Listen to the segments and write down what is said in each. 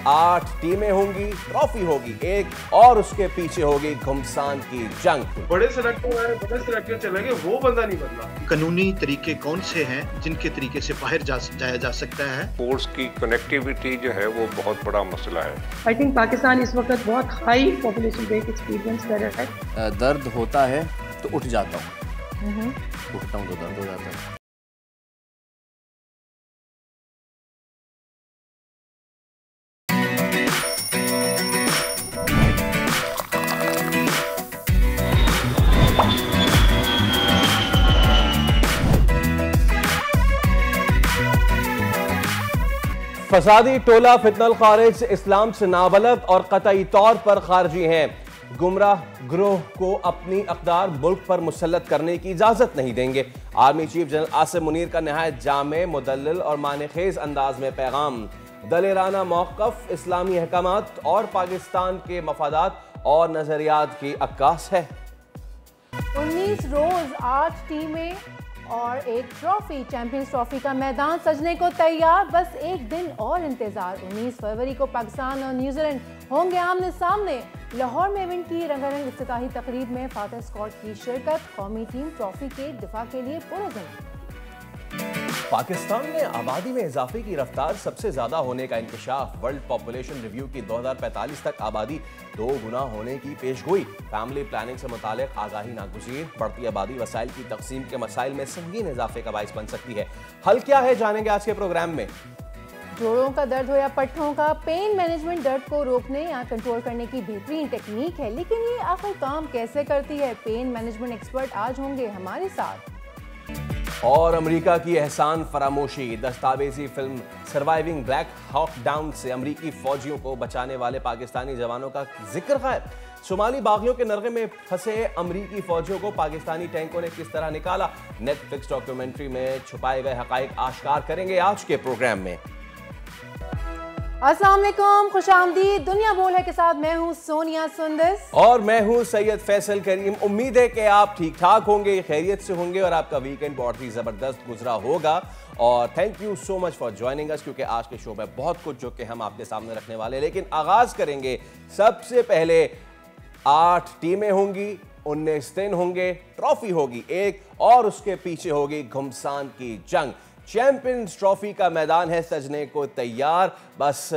8 टीमें होंगी, ट्रॉफी होगी एक, और उसके पीछे होगी घुमसान की जंग। बड़े सिलेक्टर चले गए, वो बंदा नहीं बदला। कानूनी तरीके कौन से हैं जिनके तरीके से बाहर जाया जा सकता है? स्पोर्ट्स की कनेक्टिविटी जो है वो बहुत बड़ा मसला है। आई थिंक पाकिस्तान इस वक्त बहुत हाई पॉपुलेशन रेट एक्सपीरियंस कर रहा है। दर्द होता है तो उठ जाता हूँ, उठता हूँ तो दर्द हो जाता है। फसादी टोला फितनल खारिज इस्लाम से नाबलद और कतई तौर पर खारजी हैं। गुमराह ग्रोह को अपनी अक़दार मुल्क पर मुसल्लत करने की इजाज़त नहीं देंगे। Army chief general Asim Munir का नहायत जामे, मुदल्लिल और मानेखेज अंदाज में पैगाम। दलेराना मौक़िफ़ इस्लामी अहकामात और पाकिस्तान के मफादात और नज़रियात की अक्कास है। 19 रोज 8 टीमें और एक ट्रॉफी, चैंपियंस ट्रॉफी का मैदान सजने को तैयार। बस एक दिन और इंतजार। 19 फरवरी को पाकिस्तान और न्यूजीलैंड होंगे आमने सामने। लाहौर में इवेंट की रंगारंग इफ्तिताही तकरीब में फातह स्क्वाड की शिरकत। कौमी टीम ट्रॉफी के दिफा के लिए पुरअज़्म। पाकिस्तान में आबादी में इजाफे की रफ्तार सबसे ज्यादा होने का इंकशाफ। वर्ल्ड पॉपुलेशन रिव्यू की 2045 तक आबादी 2 गुना होने की पेशगोई। फैमिली प्लानिंग से मुतालिक आगाही नागुज़ीर। बढ़ती आबादी वसाइल की तकसीम के मसाइल में संगीन इजाफे का बाइस बन सकती है। हल क्या है, जानेंगे आज के प्रोग्राम में। जोड़ों का दर्द हो या पट्ठों का, पेन मैनेजमेंट दर्द को रोकने या कंट्रोल करने की बेहतरीन टेक्निक है, लेकिन ये आखिर काम कैसे करती है? पेन मैनेजमेंट एक्सपर्ट आज होंगे हमारे साथ। और अमेरिका की एहसान फरामोशी। दस्तावेजी फिल्म सर्वाइविंग ब्लैक हॉक डाउन से अमेरिकी फौजियों को बचाने वाले पाकिस्तानी जवानों का जिक्र है। सोमाली बागियों के नरगे में फंसे अमेरिकी फौजियों को पाकिस्तानी टैंकों ने किस तरह निकाला, नेटफ्लिक्स डॉक्यूमेंट्री में छुपाए गए हकाइक आश्कार करेंगे आज के प्रोग्राम में। अस्सलाम वालेकुम, खुशामदीद। दुनिया बोल है के साथ मैं हूं सोनिया सुंदस और मैं हूं सैयद फैसल करीम। उम्मीद है कि आप ठीक ठाक होंगे, खैरियत से होंगे और आपका वीकेंड बहुत ही जबरदस्त गुजरा होगा। और thank you so much for joining us, क्योंकि आज के शो में बहुत कुछ जो कि हम आपके सामने रखने वाले हैं। लेकिन आगाज करेंगे सबसे पहले। 8 टीमें होंगी, 19 दिन होंगे, ट्रॉफी होगी एक, और उसके पीछे होगी घुमसान की जंग। चैंपियंस ट्रॉफी का मैदान है सजने को तैयार। बस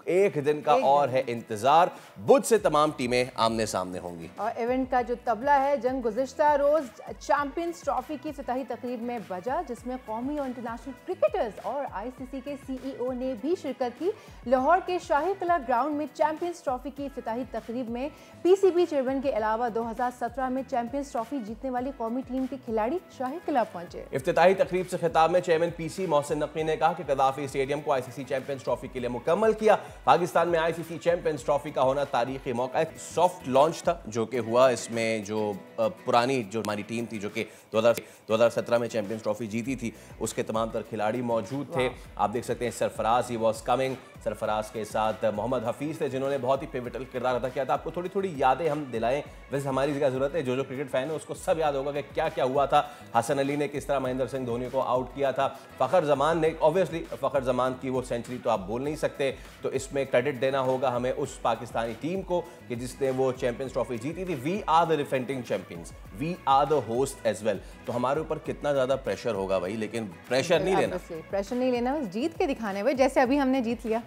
एक दिन का और है इंतजार। बुध से तमाम टीमें आमने सामने होंगी। और इवेंट का जो तबला है, जंग गुज़िश्ता रोज चैंपियंस ट्रॉफी की इफ्तिताही तकरीब में बजा, जिसमें कौमी और इंटरनेशनल क्रिकेटर्स और ICC के CEO ने भी शिरकत की। लाहौर के शाही किला ग्राउंड में चैंपियंस ट्रॉफी की इफ्तिताही तकरीब में PCB चेयरमैन के अलावा 2017 में चैंपियंस ट्रॉफी जीतने वाली कौमी टीम के खिलाड़ी शाही किला पहुंचे। इफ्तिताही तकरीब से खिताब में चेयरमैन PC मोहसिन नकवी ने कहा कि कदाफी स्टेडियम को ICC चैंपियंस ट्रॉफी के लिए मुकम्मल किया। पाकिस्तान में ICC चैंपियंस ट्रॉफी का होना तारीखी मौका है। सॉफ्ट लॉन्च था जो कि हुआ। इसमें जो पुरानी जो हमारी टीम थी जो कि 2017 में चैंपियंस ट्रॉफी जीती थी, उसके तमाम तर खिलाड़ी मौजूद थे। आप देख सकते हैं Sarfaraz, he was coming. Sarfaraz के साथ मोहम्मद हफीज़ थे जिन्होंने बहुत ही पिवटल किरदार अदा किया था। आपको थोड़ी थोड़ी यादें हम दिलाएं, वैसे हमारी क्या ज़रूरत है, जो क्रिकेट फैन है उसको सब याद होगा कि क्या क्या हुआ था। हसन अली ने किस तरह महेंद्र सिंह धोनी को आउट किया था। फ़खर जमान ने, ऑब्वियसली फ़खर जमान की वो सेंचुरी तो आप बोल नहीं सकते, तो इसमें क्रेडिट देना होगा हमें उस पाकिस्तानी टीम को कि जिसने वो चैंपियंस ट्रॉफी जीती थी। We are the defending champions, we are the host as well. तो हमारे ऊपर कितना ज़्यादा प्रेशर होगा भाई, लेकिन प्रेशर नहीं लेना, प्रेशर नहीं लेना, बस जीत के दिखाने भाई, जैसे अभी हमने जीत लिया।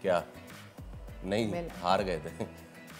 क्या नहीं, हार गए थे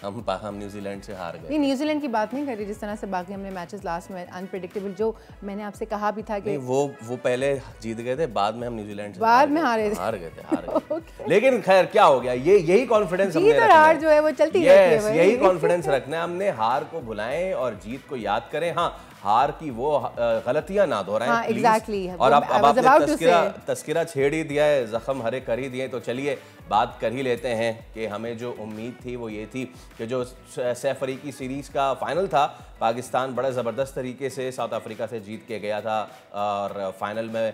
हम न्यूजीलैंड से हार गए। नहीं, न्यूजीलैंड की बात नहीं कर रही, जिस तरह से बाकी हमने मैचेस लास्ट में अनप्रेडिक्टेबल, जो मैंने आपसे कहा भी था कि वो पहले जीत गए थे, बाद में हम न्यूजीलैंड से बाद में हार गए थे। लेकिन खैर क्या हो गया, यही कॉन्फिडेंस हमने रखना है। हार जो है वो चलती रहती है, यही कॉन्फिडेंस रखना है हमने। हार को भुलाएं और जीत को याद करें। हाँ, हार की वो गलतियां ना दोहराएं। हाँ, एग्जैक्टली। और अब आपने तस्किरा छेड़ ही दिया है, जख्म हरे कर ही दिए, तो चलिए बात कर ही लेते हैं कि हमें जो उम्मीद थी वो ये थी कि जो सैफ अफ्रीकी सीरीज़ का फाइनल था, पाकिस्तान बड़े ज़बरदस्त तरीके से साउथ अफ्रीका से जीत के गया था और फाइनल में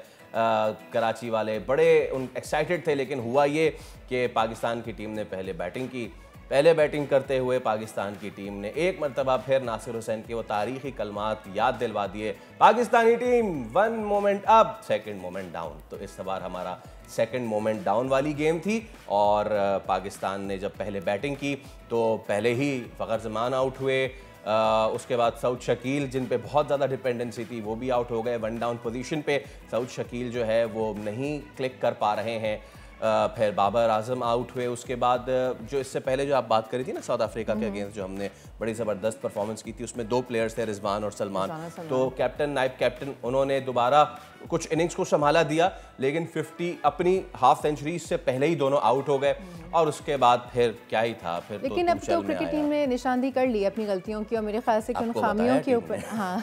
कराची वाले बड़े एक्साइटेड थे। लेकिन हुआ ये कि पाकिस्तान की टीम ने पहले बैटिंग की, पहले बैटिंग करते हुए पाकिस्तान की टीम ने एक मरतबा फिर नासिर हुसैन के वो तारीखी कलमात याद दिलवा दिए, Pakistani team 1 moment up 2nd moment down. तो इस बार हमारा 2nd मोमेंट डाउन वाली गेम थी और पाकिस्तान ने जब पहले बैटिंग की तो पहले ही फ़खर जमान आउट हुए, उसके बाद सऊद शकील जिन पे बहुत ज़्यादा डिपेंडेंसी थी वो भी आउट हो गए। 1 डाउन पोजीशन पे सऊद शकील जो है वो नहीं क्लिक कर पा रहे हैं। फिर बाबर आजम आउट हुए। उसके बाद जो इससे पहले जो आप बात करी थी ना साउथ अफ्रीका के अगेंस्ट जो हमने बड़ी ज़बरदस्त परफॉर्मेंस की थी, उसमें 2 प्लेयर्स थे, रिजवान और सलमान। तो कैप्टन नायब कैप्टन उन्होंने दोबारा कुछ इनिंग्स को संभाला दिया, लेकिन 50 अपनी हाफ सेंचुरी से पहले ही दोनों आउट हो गए और उसके बाद फिर क्या ही था। फिर लेकिन अब तो क्रिकेट टीम ने निशानदेही कर ली अपनी गलतियों की और मेरे ख्याल से उन खामियों के ऊपर हाँ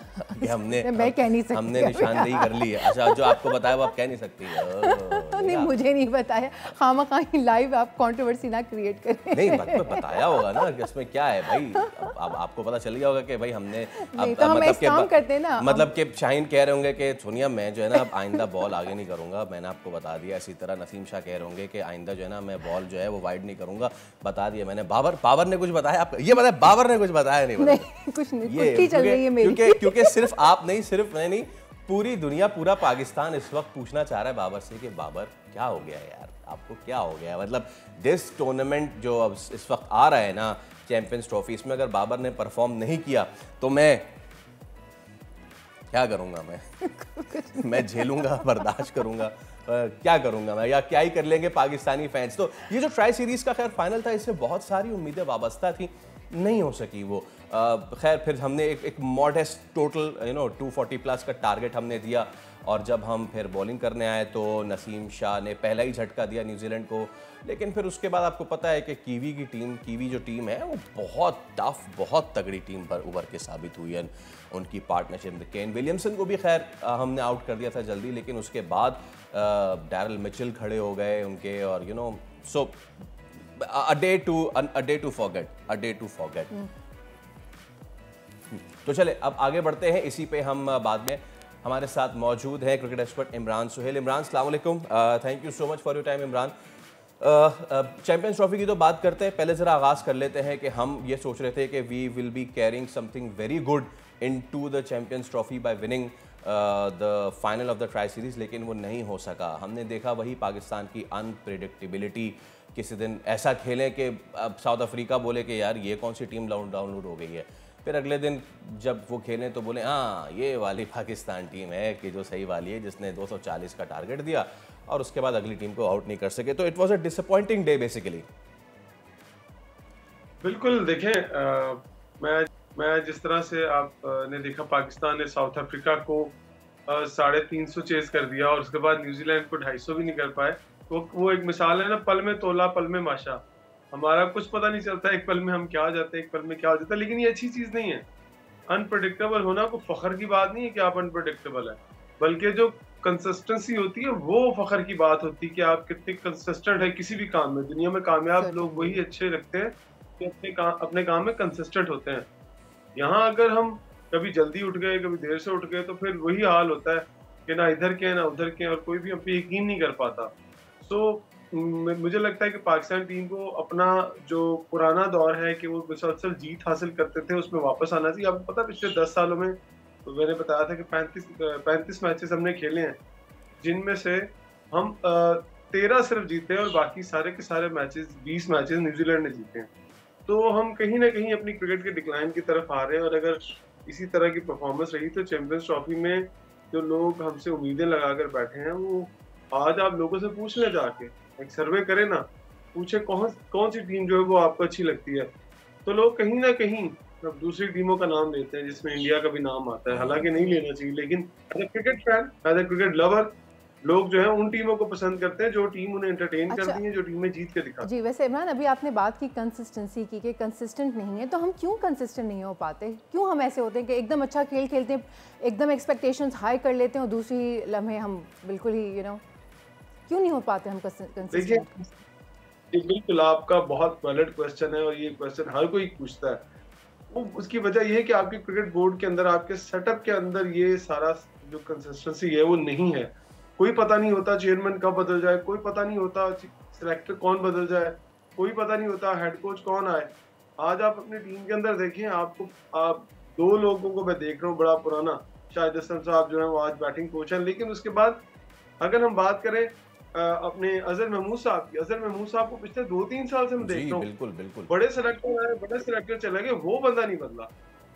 हमने मैं कह नहीं सकती, हमने निशानदेही कर ली है। अच्छा, जो आपको बताया वो आप कह नहीं सकती। नहीं, मुझे नहीं बताया, खामखाई लाइव आप कंट्रोवर्सी ना क्रिएट करें। नहीं, बताया होगा ना कि इसमें क्या है भाई। अब आपको पता चल गया होगा कि भाई हमने मतलब कि शाहीन कह रहे होंगे कि सोनिया मैं जो है ना अब आइंदा बॉल आगे नहीं करूंगा, मैंने आपको बता दिया। इसी तरह नसीम शाह कह रहे होंगे कि आइंदा जो है ना मैं बॉल जो है वो वाइड नहीं करूंगा, बता दिया मैंने। बाबर ने कुछ बताया आपको? ये बताया बाबर ने कुछ बताया नहीं, कुछ नहीं, कुट्टी चल रही है मेरी। क्योंकि सिर्फ आप नहीं, सिर्फ मैं नहीं, पूरी दुनिया, पूरा पाकिस्तान इस वक्त पूछना चाह रहा है बाबर से कि बाबर क्या हो गया यार, आपको क्या हो गया। मतलब दिस टूर्नामेंट जो अब इस वक्त आ रहा है ना, चैंपियंस ट्रॉफी, इसमें अगर बाबर ने परफॉर्म नहीं किया तो मैं क्या करूंगा? मैं झेलूंगा, बर्दाश्त करूंगा, क्या करूंगा मैं, या क्या ही कर लेंगे पाकिस्तानी फैंस। तो ये जो ट्राई सीरीज का खैर फाइनल था, इससे बहुत सारी उम्मीदें वाबस्ता थी, नहीं हो सकी वो। खैर फिर हमने एक मॉडेस्ट टोटल 240 प्लस का टारगेट हमने दिया और जब हम फिर बॉलिंग करने आए तो नसीम शाह ने पहला ही झटका दिया न्यूजीलैंड को। लेकिन फिर उसके बाद आपको पता है कि कीवी जो टीम है वो बहुत टफ, बहुत तगड़ी टीम पर उभर के साबित हुई है। उनकी पार्टनरशिप में केन विलियमसन को भी खैर हमने आउट कर दिया था जल्दी, लेकिन उसके बाद डैरल मिचेल खड़े हो गए उनके, और सो a day to forget। तो चले अब आगे बढ़ते हैं, इसी पे हम बाद में। हमारे साथ मौजूद है क्रिकेट एक्सपर्ट इमरान सुहेल। इमरान, अस्सलाम वालेकुम, thank you so much for your time. Imran, champions trophy की तो बात करते हैं, पहले ज़रा आगाज़ कर लेते हैं कि हम ये सोच रहे थे कि we will be carrying something very good into the champions trophy by winning the final of the tri series, लेकिन वो नहीं हो सका। हमने देखा वही पाकिस्तान की अनप्रेडिक्टेबिलिटी, किसी दिन ऐसा खेलें कि अब साउथ अफ्रीका बोले कि यार ये कौन सी टीम डाउनलोड हो गई है, फिर अगले दिन जब वो खेलें तो बोले हाँ ये वाली पाकिस्तान टीम है कि जो सही वाली है, जिसने 240 का टारगेट दिया और उसके बाद अगली टीम को आउट नहीं कर सके। तो it was a disappointing day basically. बिल्कुल, देखें मैं जिस तरह से आपने देखा पाकिस्तान ने साउथ अफ्रीका को 350 चेज कर दिया और उसके बाद न्यूजीलैंड को 250 भी नहीं कर पाए। तो वो एक मिसाल है ना, पल में तोला पल में माशा। हमारा कुछ पता नहीं चलता, एक पल में हम क्या हो जाते हैं, एक पल में क्या हो जाता है। लेकिन ये अच्छी चीज नहीं है। अनप्रेडिक्टेबल होना कोई फखर की बात नहीं है कि आप अनप्रेडिक्टेबल है, बल्कि जो कंसिस्टेंसी होती है वो फखर की बात होती है कि आप कितने कंसिस्टेंट है किसी भी काम में। दुनिया में कामयाब लोग वही अच्छे लगते हैं कि अपने काम में कंसिस्टेंट होते हैं। यहाँ अगर हम कभी जल्दी उठ गए, कभी देर से उठ गए, तो फिर वही हाल होता है कि ना इधर के ना उधर के, और कोई भी हम पे यकीन नहीं कर पाता। मुझे लगता है कि पाकिस्तान टीम को अपना जो पुराना दौर है कि वो मुसलसल जीत हासिल करते थे उसमें वापस आना चाहिए। आपको पता है पिछले 10 सालों में तो मैंने बताया था कि 35 मैचेस हमने खेले हैं, जिनमें से हम 13 सिर्फ जीते हैं और बाकी सारे के सारे मैचेस 20 मैचेस न्यूजीलैंड ने जीते हैं। तो हम कहीं ना कहीं अपनी क्रिकेट के डिक्लाइन की तरफ आ रहे हैं, और अगर इसी तरह की परफॉर्मेंस रही तो चैंपियंस ट्रॉफी में जो लोग हमसे उम्मीदें लगाकर बैठे हैं, वो आज आप लोगों से पूछ ले, जाके एक सर्वे करें ना, पूछे कौन सी टीम जो है वो आपको अच्छी लगती है, तो लोग कहीं ना कहीं दूसरी टीमों का नाम लेते हैं जिसमें इंडिया का भी नाम आता है। हालांकि नहीं लेना चाहिए, लेकिन as a cricket fan, as a cricket lover, लोग जो है उन टीमों को पसंद करते हैं जो टीम उन्हें एंटरटेन करती है, जो टीमें जीत के दिखाती है। जी, वैसे इमरान, अभी आपने बात की कंसिस्टेंसी की कि कंसिस्टेंट नहीं है, तो हम क्यों कंसिस्टेंट नहीं हो पाते? क्यों हम ऐसे होते हैं कि एकदम अच्छा खेल खेलते हैं, एकदम एक्सपेक्टेशंस हाई कर लेते हैं और दूसरी लम्हे हम बिल्कुल ही क्यों नहीं हो पाते हम कंसिस्टेंट? बिल्कुल, आपका बहुत वैलिड क्वेश्चन है और ये क्वेश्चन हर कोई पूछता है। वो उसकी वजह ये है कि आपके क्रिकेट बोर्ड के अंदर, आपके सेटअप के अंदर ये सारा जो कंसिस्टेंसी है वो नहीं है। कोई पता नहीं होता चेयरमैन कब बदल जाए, कोई पता नहीं होता सिलेक्टर कौन बदल जाए, कोई पता नहीं होता हेड कोच कौन आए। आज आप अपनी टीम के अंदर देखें, आप 2 लोगों को मैं देख रहा हूँ बड़ा पुराना, शाहिद हसन साहब जो है वो आज बैटिंग कोच हैं, लेकिन उसके बाद अगर हम बात करें अपने अजहर महमूद साहब की, अजहर महमूद साहब को पिछले 2-3 साल से मैं देख रहा हूँ, बिल्कुल बड़े सेलेक्टर चले गए, वो बंदा नहीं बदला।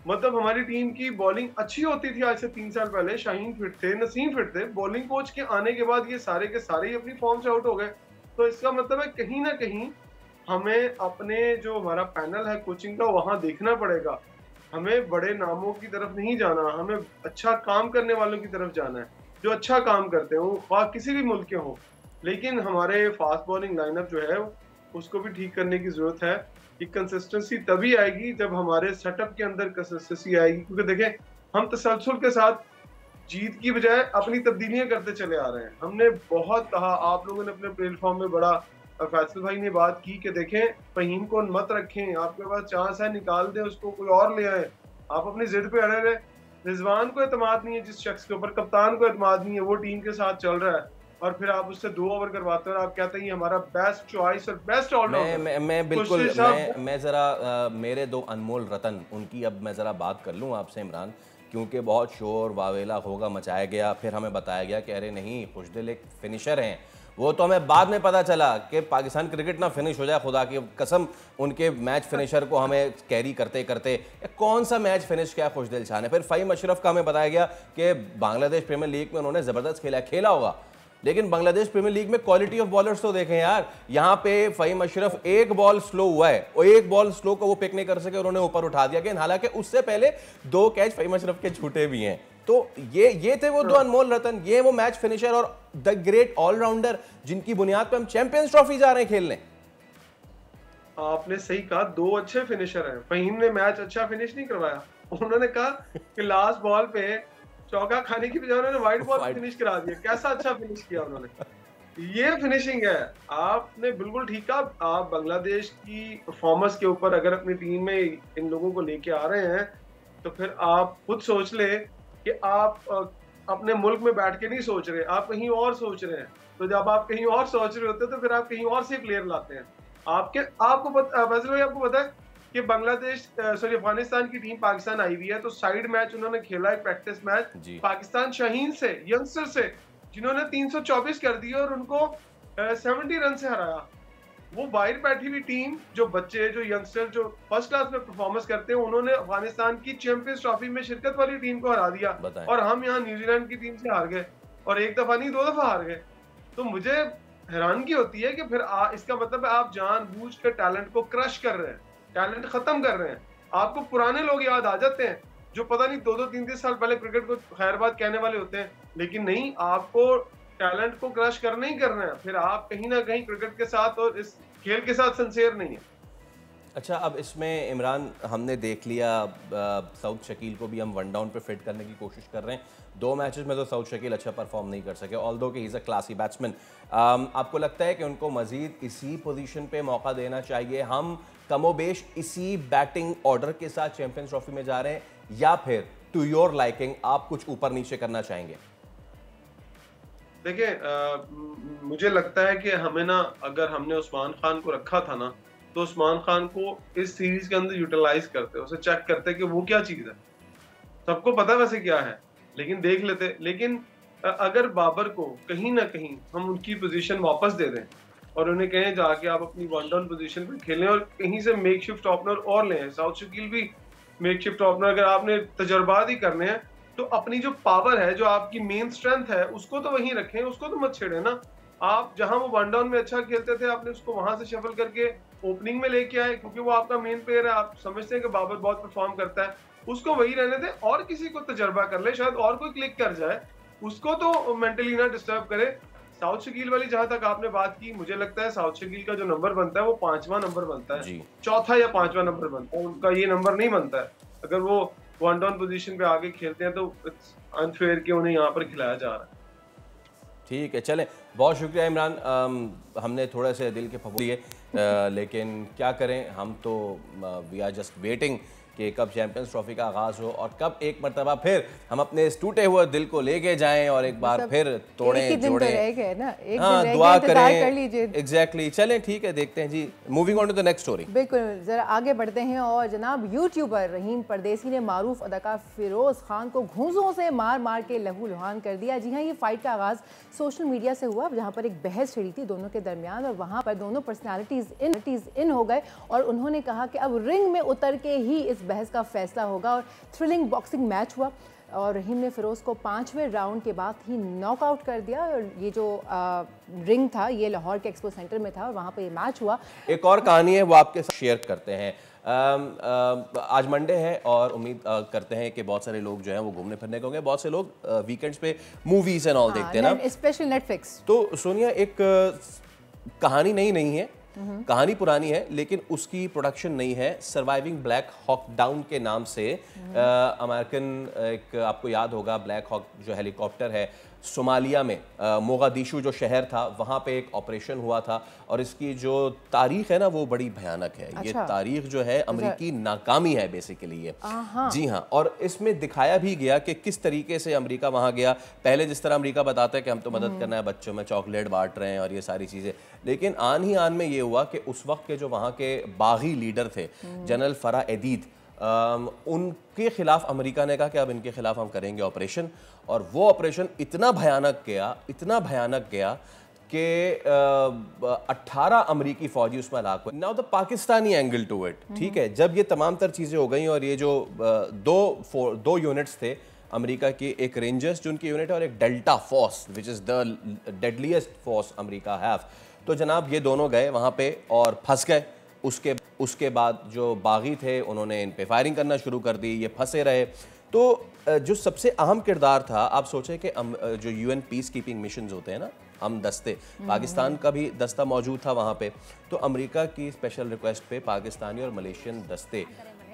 मतलब हमारी टीम की बॉलिंग अच्छी होती थी आज से 3 साल पहले, शाहीन फिट थे, नसीम फिट थे, बॉलिंग कोच के आने के बाद ये सारे के सारे ही अपनी फॉर्म से आउट हो गए। तो इसका मतलब है कहीं ना कहीं हमें अपने जो हमारा पैनल है कोचिंग का वहां देखना पड़ेगा। हमें बड़े नामों की तरफ नहीं जाना, हमें अच्छा काम करने वालों की तरफ जाना है, जो अच्छा काम करते हो किसी भी मुल्क के हो। लेकिन हमारे फास्ट बॉलिंग लाइनअप जो है उसको भी ठीक करने की जरूरत है। कि कंसिस्टेंसी तभी आएगी जब हमारे सेटअप के अंदर कंसिस्टेंसी आएगी, क्योंकि देखें हम तसलसल के साथ जीत की बजाय अपनी तब्दीलियां करते चले आ रहे हैं। हमने बहुत कहा, आप लोगों ने अपने प्लेटफॉर्म में बड़ा, फैसल भाई ने बात की कि देखें फहीम को मत रखें, आपके पास चांस है निकाल दें उसको, कोई और ले आए। आप अपनी जिद पे अड़े रहे। रिजवान को एतमाद नहीं है जिस शख्स के ऊपर, कप्तान को एतमाद नहीं है, वो टीम के साथ चल रहा है, और फिर आप उससे 2 ओवर करवाते हैं और आप कहते हैं हमारा बेस्ट चॉइस और बेस्ट ऑलराउंडर। मैं बिल्कुल मैं जरा मेरे 2 अनमोल रतन, उनकी अब मैं जरा बात कर लूँ आपसे इमरान, क्योंकि बहुत शोर वावेला होगा मचाया गया, फिर हमें बताया गया कि अरे नहीं खुशदिल एक फिनिशर हैं। वो तो हमें बाद में पता चला कि पाकिस्तान क्रिकेट ना फिनिश हो जाए, खुदा की कसम उनके मैच फिनिशर को हमें कैरी करते करते कौन सा मैच फिनिश किया खुशदिल शाह ने। फिर फ़हीम अशरफ का हमें बताया गया कि बांग्लादेश प्रीमियर लीग में उन्होंने ज़बरदस्त खेला होगा, लेकिन बांग्लादेश प्रीमियर लीग में क्वालिटी ऑफ बॉलर्स तो देखें यार। यहाँ पे फ़हीम अशरफ एक बॉल स्लो हुआ है और एक बॉल स्लो को वो पिक नहीं कर सके, उन्होंने ऊपर उठा दिया, हालांकि उससे पहले 2 कैच फ़हीम अशरफ के छूटे भी हैं। तो ये थे वो 2 अनमोल रतन, ये वो मैच फिनिशर और द ग्रेट ऑलराउंडर जिनकी बुनियाद पे हम चैंपियंस ट्रॉफी जा रहे हैं खेलने। आपने सही कहा, 2 अच्छे फिनिशर हैं। फहीम ने मैच अच्छा फिनिश नहीं करवाया, उन्होंने कहा कि लास्ट बॉल पे चौका खाने की बजाय उन्होंने वाइड बॉल फिनिश करा दिया। कैसा अच्छा फिनिश किया उन्होंने, ये फिनिशिंग है। आपने बिल्कुल ठीक कहा। आप बांग्लादेश की परफॉर्मेंस के ऊपर अगर अपनी टीम में इन लोगों को लेके आ रहे हैं तो फिर आप खुद सोच ले कि आप अपने मुल्क में बैठ के नहीं सोच रहे, आप कहीं और सोच रहे हैं। तो जब आप कहीं और सोच रहे होते हैं तो फिर आप कहीं और से प्लेयर लाते हैं। आपको पता है कि अफगानिस्तान की टीम पाकिस्तान आई हुई है, तो साइड मैच उन्होंने खेला है, प्रैक्टिस मैच पाकिस्तान शाहीन से, यंगस्टर से, जिन्होंने 324 कर दिए और उनको 70 रन से हराया। वो बाहर बैठी हुई टीम, जो बच्चे, जो यंगस्टर, जो फर्स्ट क्लास में परफॉर्मेंस करते हैं, उन्होंने अफगानिस्तान की चैंपियंस ट्रॉफी में शिरकत वाली टीम को हरा दिया, और हम यहाँ न्यूजीलैंड की टीम से हार गए, और 1 दफा नहीं 2 दफा हार गए। तो मुझे हैरानगी होती है कि फिर इसका मतलब है आप जानबूझ कर टैलेंट को क्रश कर रहे हैं, टैलेंट खत्म कर रहे हैं। आपको पुराने लोग याद आ जाते हैं जो पता नहीं 2-2, 3-3 साल पहले क्रिकेट को खैरबाद कहने वाले होते हैं, लेकिन नहीं, आपको टैलेंट को क्रश करना ही करना है। फिर आप कहीं ना कहीं क्रिकेट के साथ और इस खेल के साथ सिंसियर नहीं है। अच्छा, अब इसमें इमरान हमने देख लिया साउथ शकील को भी हम 1 डाउन पे फिट करने की कोशिश कर रहे हैं। 2 मैचेस में तो साउथ शकील अच्छा परफॉर्म नहीं कर सके, ऑल्दो कि he is a classy batsman. आपको लगता है कि उनको मजीद इसी पोजीशन पे मौका देना चाहिए? हम कमोबेश इसी बैटिंग ऑर्डर के साथ चैंपियंस ट्रॉफी में जा रहे हैं, या फिर टू योर लाइकिंग आप कुछ ऊपर नीचे करना चाहेंगे? देखिए, मुझे लगता है कि हमें ना, अगर हमने उस्मान खान को रखा था ना, तो उस्मान खान को इस सीरीज के अंदर यूटिलाइज करते, उसे चेक करते कि वो क्या चीज है। सबको पता वैसे क्या है, लेकिन देख लेते। लेकिन अगर बाबर को कहीं ना कहीं हम उनकी पोजीशन वापस दे दें और उन्हें कहें जाके आप अपनी 1 डाउन पोजीशन पे खेलें और कहीं से मेकशिफ्ट ओपनर और लें, साउथ शकील भी मेकशिफ्ट ओपनर, अगर आपने तजर्बात ही करने हैं तो अपनी जो पावर है, जो आपकी मेन स्ट्रेंथ है, उसको तो वहीं रखें, उसको तो मत छेड़े ना। आप जहां वो 1 डाउन में अच्छा खेलते थे, आपने उसको वहां से शफल करके ओपनिंग में लेके आए, क्योंकि वो आपका मेन प्लेयर है, आप समझते हैं कि बाबर बहुत परफॉर्म करता है, उसको वही रहने दें और किसी को तजर्बा कर ले, शायद और कोई क्लिक कर जाए, उसको तो मेंटली ना डिस्टर्ब करे। साउथ शकील वाली जहां तक आपने बात की, मुझे लगता है साउथ शकील का जो नंबर बनता है वो 5वां नंबर बनता है, 4था या 5वां नंबर बनता है, उनका ये नंबर नहीं बनता है। अगर वो 1 डाउन पोजीशन पे आगे खेलते हैं तो इट्स अनफेयर कि उन्हें यहाँ पर खिलाया जा रहा है। ठीक है, चलें, बहुत शुक्रिया इमरान। हमने थोड़े से दिल के फफूंद लिए, लेकिन क्या करें, हम तो वी आर जस्ट वेटिंग कि कब चैंपियंस ट्रॉफी का आगाज़ हो और कब एक मरतबा फिर हम अपने इस टूटे हुए दिल को लेके जाएं और एक बार फिर तोड़ें जोड़ें। हाँ, दुआ करें। एग्जैक्टली। चलें ठीक है, देखते हैं जी। Moving on to the next story. बिल्कुल, जरा आगे बढ़ते हैं। और जनाब यूट्यूबर रहीम परदेसी ने मारूफ अदाकार फिरोज खान को घूंसों से मार मार के लहूलुहान कर दिया। जी हाँ, ये फाइट का आगाज़ सोशल मीडिया से हुआ, जहाँ पर एक बहस छिड़ी थी दोनों के दरमियान, और वहाँ पर दोनों पर्सनैलिटीज़ इन हो गए और उन्होंने कहा कि अब रिंग में उतर के ही इस बहस का फैसला होगा। और थ्रिलिंग बॉक्सिंग मैच हुआ और रहीम ने फिरोज को 5वें राउंड के बाद ही नॉकआउट कर दिया। और ये जो रिंग था ये लाहौर के एक्सपो सेंटर में था और वहाँ पे ये मैच हुआ। एक और कहानी है वो आपके साथ शेयर करते हैं। आज मंडे है और उम्मीद करते हैं कि बहुत सारे लोग जो हैं वो घूमने फिरने के होंगे। बहुत से लोग वीकेंड्स पे मूवीज एंड ऑल देखते हैं ना, स्पेशली नेटफ्लिक्स। तो सोनिया, एक कहानी नहीं है, कहानी पुरानी है लेकिन उसकी प्रोडक्शन नई है। सर्वाइविंग ब्लैक हॉक डाउन के नाम से अमेरिकन, एक आपको याद होगा ब्लैक हॉक जो हेलीकॉप्टर है, सोमालिया में मोगादिशु जो शहर था वहाँ पे एक ऑपरेशन हुआ था और इसकी जो तारीख है ना वो बड़ी भयानक है। अच्छा। ये तारीख जो है अमेरिकी नाकामी है बेसिकली ये। जी हाँ, और इसमें दिखाया भी गया कि किस तरीके से अमेरिका वहाँ गया। पहले जिस तरह अमेरिका बताता है कि हम तो मदद करना है, बच्चों में चॉकलेट बांट रहे हैं और ये सारी चीज़ें, लेकिन आन ही आन में ये हुआ कि उस वक्त के जो वहाँ के बागी लीडर थे जनरल फरा एदीद, उनके खिलाफ अमेरिका ने कहा कि अब इनके खिलाफ हम करेंगे ऑपरेशन। और वो ऑपरेशन इतना भयानक गया कि 18 अमेरिकी फौजी उसमें हलाक हुए। Now the Pakistani angle to it, ठीक है, जब ये तमाम तर चीज़ें हो गई और ये जो दो यूनिट्स थे अमेरिका की, एक रेंजर्स जो उनकी यूनिट है और एक delta force which is the deadliest force America have, तो जनाब ये दोनों गए वहाँ पे और फंस गए। उसके बाद जो बागी थे उन्होंने इन पे फायरिंग करना शुरू कर दी, ये फंसे रहे। तो जो सबसे अहम किरदार था, आप सोचें कि जो यूएन पीस कीपिंग मिशंस होते हैं ना, हम दस्ते, पाकिस्तान का भी दस्ता मौजूद था वहाँ पे, तो अमेरिका की स्पेशल रिक्वेस्ट पे पाकिस्तानी और मलेशियन दस्ते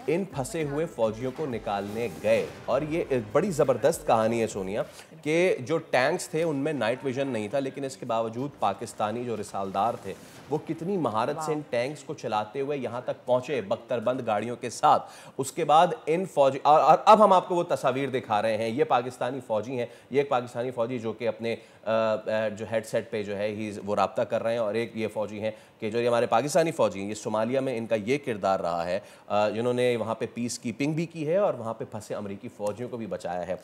इन फंसे हुए फौजियों को निकालने गए। और ये एक बड़ी ज़बरदस्त कहानी है सोनिया कि जो टैंक्स थे उनमें नाइट विजन नहीं था, लेकिन इसके बावजूद पाकिस्तानी जो रिसालदार थे वो कितनी महारत से इन टैंक्स को चलाते हुए यहाँ तक पहुँचे बख्तरबंद गाड़ियों के साथ। उसके बाद इन फौजी और अब हम आपको वो तस्वीर दिखा रहे हैं, ये पाकिस्तानी फ़ौजी हैं। ये एक पाकिस्तानी फ़ौजी जो कि अपने जो हेडसेट पे जो है वो रब्ता कर रहे हैं, और एक ये फ़ौजी हैं कि जो ये हमारे पाकिस्तानी फ़ौजी हैं, ये सोमालिया में इनका ये किरदार रहा है, जिन्होंने वहाँ पे पीस कीपिंग भी की है और वहाँ पे फंसे अमेरिकी फ़ौजियों को भी बचाया है।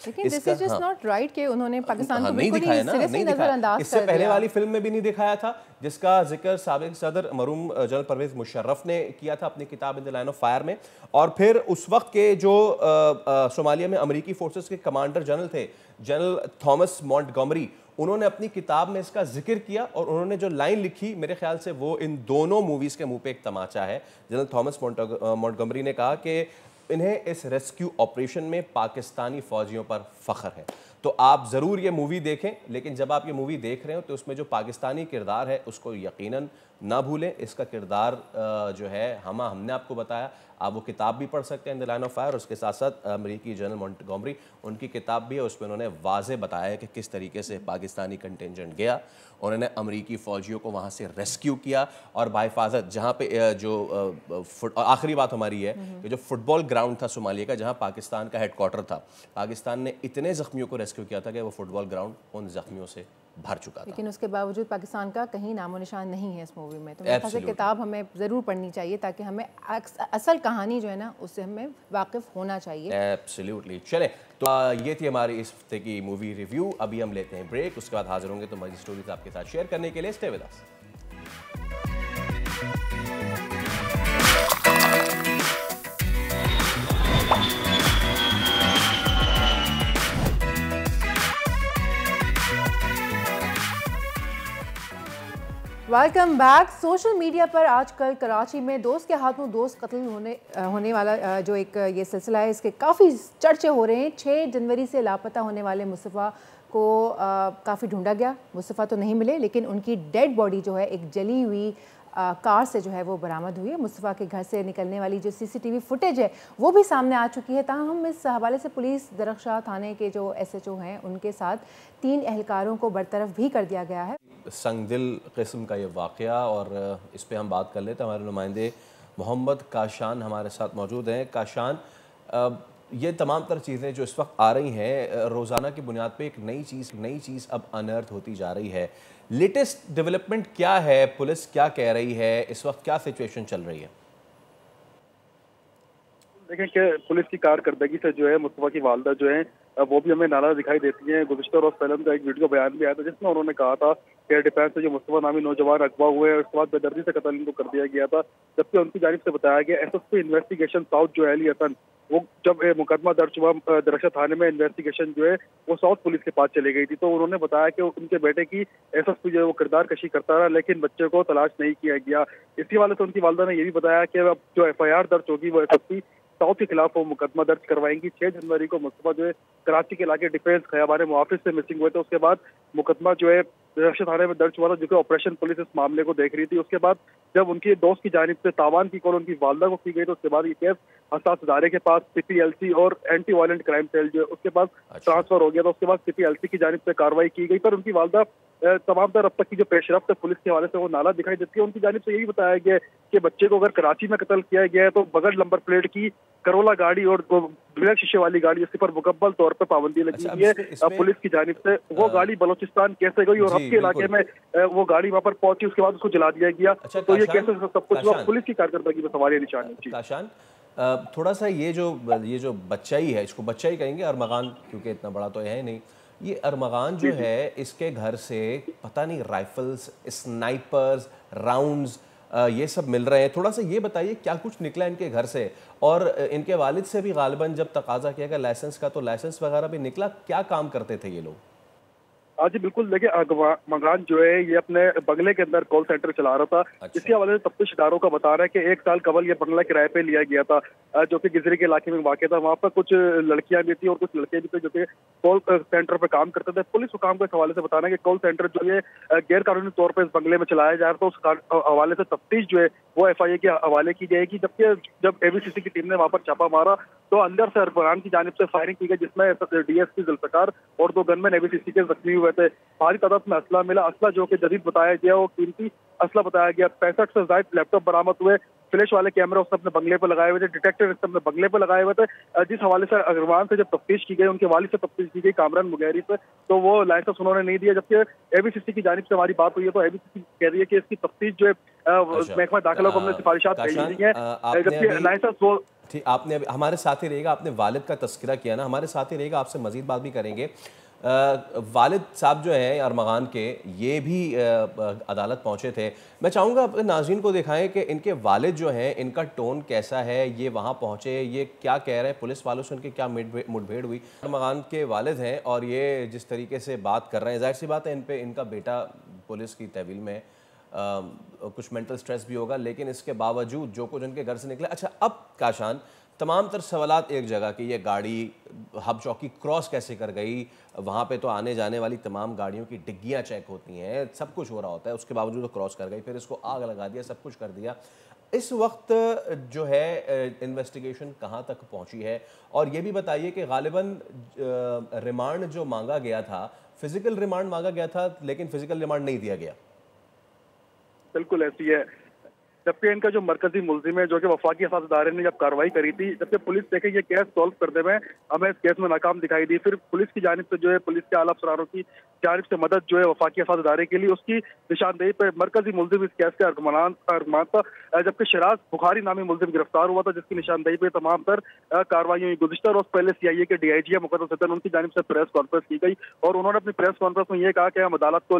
उन्होंने पाकिस्तान को नहीं दिखाया ना, नहीं दिखाया। इससे पहले वाली फिल्म में भी नहीं दिखाया था, जिसका जिक्र साबिक सदर मरूम जनरल परवेज मुशर्रफ ने किया था अपनी किताब in the line of fire में। और फिर उस वक्त के जो सोमालिया में अमेरिकी फोर्सेस के कमांडर जनरल थे, जनरल थॉमस मॉन्टगोमरी, उन्होंने अपनी किताब में इसका जिक्र किया और उन्होंने जो लाइन लिखी, मेरे ख्याल से वो इन दोनों मूवीज़ के मुंह पे एक तमाचा है। जनरल थॉमस मॉन्टगोमरी ने कहा कि इन्हें इस रेस्क्यू ऑपरेशन में पाकिस्तानी फ़ौजियों पर फ़ख्र है। तो आप ज़रूर ये मूवी देखें, लेकिन जब आप ये मूवी देख रहे हो तो उसमें जो पाकिस्तानी किरदार है उसको यकीनन ना भूलें। इसका किरदार जो है हमने आपको बताया, आप वो किताब भी पढ़ सकते हैं in the line of fire. उसके साथ साथ अमेरिकी जनरल मॉन्टगोमरी, उनकी किताब भी है, उसमें उन्होंने वाज़े बताया कि किस तरीके से पाकिस्तानी कंटिंजेंट गया, उन्होंने अमेरिकी फ़ौजियों को वहाँ से रेस्क्यू किया और बाहिफाजत जहाँ पे आखिरी बात हमारी है कि जो फुटबॉल ग्राउंड था सोमालिया का, जहाँ पाकिस्तान का हेडक्वार्टर था, पाकिस्तान ने इतने ज़ख्मियों को रेस्क्यू किया था कि वो फुटबॉल ग्राउंड उन ज़ख्मियों से भर चुका था। लेकिन उसके बावजूद पाकिस्तान का कहीं नामो निशान नहीं है इस मूवी में। तो मेरे ख्याल से किताब हमें ज़रूर पढ़नी चाहिए ताकि हमें असल कहानी जो है ना उससे हमें वाकिफ़ होना चाहिए। एब्सोल्युटली। चलें, तो ये थी हमारी इस हफ्ते की मूवी रिव्यू। अभी हम लेते हैं ब्रेक, उसके बाद हाजिर होंगे तो मज़ीद स्टोरीज आपके साथ शेयर करने के लिए। Stay with us. Welcome back. Social media पर आजकल कराची में दोस्त के हाथों दोस्त कत्ल होने वाला जो एक ये सिलसिला है, इसके काफ़ी चर्चे हो रहे हैं। 6 जनवरी से लापता होने वाले मुस्तफ़ा को काफ़ी ढूंढा गया, मुस्तफ़ा तो नहीं मिले, लेकिन उनकी डेड बॉडी जो है एक जली हुई कार से जो है वो बरामद हुई है। मुस्तफ़ा के घर से निकलने वाली जो CCTV फुटेज है वो भी सामने आ चुकी है। ताहम इस हवाले से पुलिस दरख्शां थाने के जो SHO हैं उनके साथ 3 एहलकारों को बरतरफ भी कर दिया गया है। संगदिल किस्म का ये वाक़या, और इस पर हम बात कर लेते हैं। हमारे नुमाइंदे मोहम्मद काशान हमारे साथ मौजूद हैं। काशान, ये तमाम तर चीज़ें जो इस वक्त आ रही हैं, रोज़ाना की बुनियाद पे एक नई चीज़ अब अनर्थ होती जा रही है। लेटेस्ट डेवलपमेंट क्या है, पुलिस क्या कह रही है, इस वक्त क्या सिचुएशन चल रही है? देखें कि पुलिस की कारकर्दगी से जो है मुस्तफा की वालदा जो है वो भी हमें नाराज दिखाई देती हैं। गुज़िश्ता रोज़ पहले उनका एक वीडियो बयान भी आया था जिसमें उन्होंने कहा था कि डिफेंस से जो मुस्तफा नामी नौजवान अगवा हुए उसके बाद बेदर्दी से कत्ल इनको कर दिया गया था, जबकि उनकी जानिब से बताया गया एसएसपी इन्वेस्टिगेशन साउथ जो है अली हसन, वो जब मुकदमा दर्ज हुआ दरअसल थाने में इन्वेस्टिगेशन जो है वो साउथ पुलिस के पास चली गई थी, तो उन्होंने बताया कि उनके बेटे की एसएसपी जो है वो किरदार कशी करता रहा लेकिन बच्चे को तलाश नहीं किया गया। इसी वाले से उनकी वालदा ने ये भी बताया कि अब जो एफआईआर दर्ज होगी वो एसएसपी साउथ के खिलाफ वो मुकदमा दर्ज करवाएंगी। 6 जनवरी को मुस्तफा जो है कराची के इलाके डिफेंस खयाबान मुआफिज से मिसिंग हुए थे, उसके बाद मुकदमा जो है रक्षा थाने में दर्ज हुआ था, जो कि ऑपरेशन पुलिस इस मामले को देख रही थी। उसके बाद जब उनकी दोस्त की जानिब से तावान की कॉल उनकी वालदा को की गई तो उसके बाद ये केस हसास इदारे के पास सीपीएलसी और एंटी वायलेंट क्राइम सेल जो है उसके पास ट्रांसफर हो गया था। उसके बाद सीपीएलसी की जानिब से कार्रवाई की गई, पर उनकी वालदा तमाम तर अब तक की जो पेशरफ्त है पुलिस के हवाले से वो नाला दिखाई देती है। उनकी जानिब से यही बताया गया है कि बच्चे को अगर कराची में कत्ल किया गया है तो बगैर नंबर प्लेट की करोला गाड़ी और बिना शीशे वाली गाड़ी जिस पर मुकम्मल तौर पर पाबंदी लगी हुई है पुलिस की जानिब से, वो गाड़ी बलोचिस्तान कैसे गई और हब के इलाके में वो गाड़ी वहां पर पहुंची, उसके बाद उसको जला दिया गया। तो ये कैसे सब कुछ पुलिस की कारकर्दगी में सवाल निशान है। काशान, थोड़ा सा ये जो बच्चा ही है, इसको बच्चा ही कहेंगे, अरमगान, क्योंकि इतना बड़ा तो है नहीं, ये अरमगान जो है इसके घर से पता नहीं राइफल्स, स्नाइपर्स, राउंड्स ये सब मिल रहे हैं। थोड़ा सा ये बताइए क्या कुछ निकला इनके घर से, और इनके वालिद से भी गालिबन जब तकाजा किया गया लाइसेंस का तो लाइसेंस वगैरह भी निकला, क्या काम करते थे ये लोग? हाँ जी बिल्कुल, देखिए मकान जो है ये अपने बंगले के अंदर कॉल सेंटर चला रहा था। अच्छा। इसके हवाले से तफ्तीश इदारों का बता रहा है कि 1 साल कबल ये बंगला किराए पे लिया गया था, जो कि गिजरी के इलाके में वाक़ था। वहाँ पर कुछ लड़कियां भी थी और कुछ लड़के भी थे जो कि कॉल सेंटर पर काम करते थे। पुलिस हुकाम के हवाले से बताना है कि कॉल सेंटर जो ये गैर कानूनी तौर पर इस बंगले में चलाया जा रहा था, उस हवाले से तफ्तीश जो है वो एफआईए के हवाले की जाएगी। जबकि जब एबीसीसी की टीम ने वहाँ पर छापा मारा तो अंदर से अरफरान की जानिब से फायरिंग की गई, जिसमें डीएसपी जुल्फिकार और 2 गनमैन एबीसीसी के जख्मी हुए थे। भारी तादाद में असला मिला, असला जो कि जदीद बताया गया वो कीमती असला बताया गया। 65 से ज्यादा लैपटॉप बरामद हुए, फ्लैश वाले कैमरे उसने अपने बंगले पर लगाए हुए थे, डिटेक्टर इसने अपने बंगले पर लगाए हुए थे। जिस हवाले से अग्रवाल से जब तफ्तीश की गई, उनके वालिद से तफ्तीश की गई कामरान मुगैरी से, तो वो लाइसेंस उन्होंने नहीं दिया। जबकि एबीसीसी की जानिब से हमारी बात हुई है तो एबीसीसी कह रही है कि इसकी तफ्तीश जो है महकमा दाखिला को हमने सिफारिशात भेजी दी है, जबकि लाइसेंस वो ठीक। आपने अभी हमारे साथ ही रहेगा, आपने वालिद का तस्करा किया ना, हमारे साथ ही रहेगा, आपसे मजीद बात भी करेंगे। वालिद साहब जो हैं अरमगान के, ये भी अदालत पहुंचे थे। मैं चाहूँगा अपने नाज़रीन को दिखाएं कि इनके वालिद जो हैं इनका टोन कैसा है, ये वहाँ पहुँचे, ये क्या कह रहे हैं, पुलिस वालों से उनकी क्या मुठभेड़ हुई। अरमगान के वालिद हैं और ये जिस तरीके से बात कर रहे हैं, जाहिर सी बात है इन पे इनका बेटा पुलिस की तहवील में कुछ मेंटल स्ट्रेस भी होगा, लेकिन इसके बावजूद जो कुछ उनके घर से निकला। अच्छा, अब काशान तमाम तर सवालात एक जगह कि ये गाड़ी हब चौकी क्रॉस कैसे कर गई, वहाँ पे तो आने जाने वाली तमाम गाड़ियों की डिग्गियाँ चेक होती हैं, सब कुछ हो रहा होता है, उसके बावजूद तो क्रॉस कर गई, फिर इसको आग लगा दिया, सब कुछ कर दिया। इस वक्त जो है इन्वेस्टिगेशन कहाँ तक पहुँची है, और ये भी बताइए कि गालिबन रिमांड जो मांगा गया था, फिजिकल रिमांड मांगा गया था लेकिन फिजिकल रिमांड नहीं दिया गया। बिल्कुल ऐसी है, जबकि इनका जो मरकजी मुलजिम है जो कि वफाकी अफसास इदारे ने जब कार्रवाई करी थी, जबकि पुलिस देखे ये केस सॉल्व करने में हमें इस केस में नाकाम दिखाई दी, फिर पुलिस की जानिब से जो है पुलिस के आला अफसरानों की जानिब से मदद जो है वफाकी अफसास इदारे के लिए, उसकी निशानदेही पर मरकजी मुलजिम इस केस के अरमान था, जबकि शराज बुखारी नामी मुलजिम गिरफ्तार हुआ था जिसकी निशानदेही पर तमाम तर कार्रवाई हुई। गुज़िश्ता रोज पहले सीआईए के डीआईजी मुकद्दर सदन, उनकी जानिब से प्रेस कॉन्फ्रेंस की गई और उन्होंने अपनी प्रेस कॉन्फ्रेंस में ये कहा कि हम अदालत को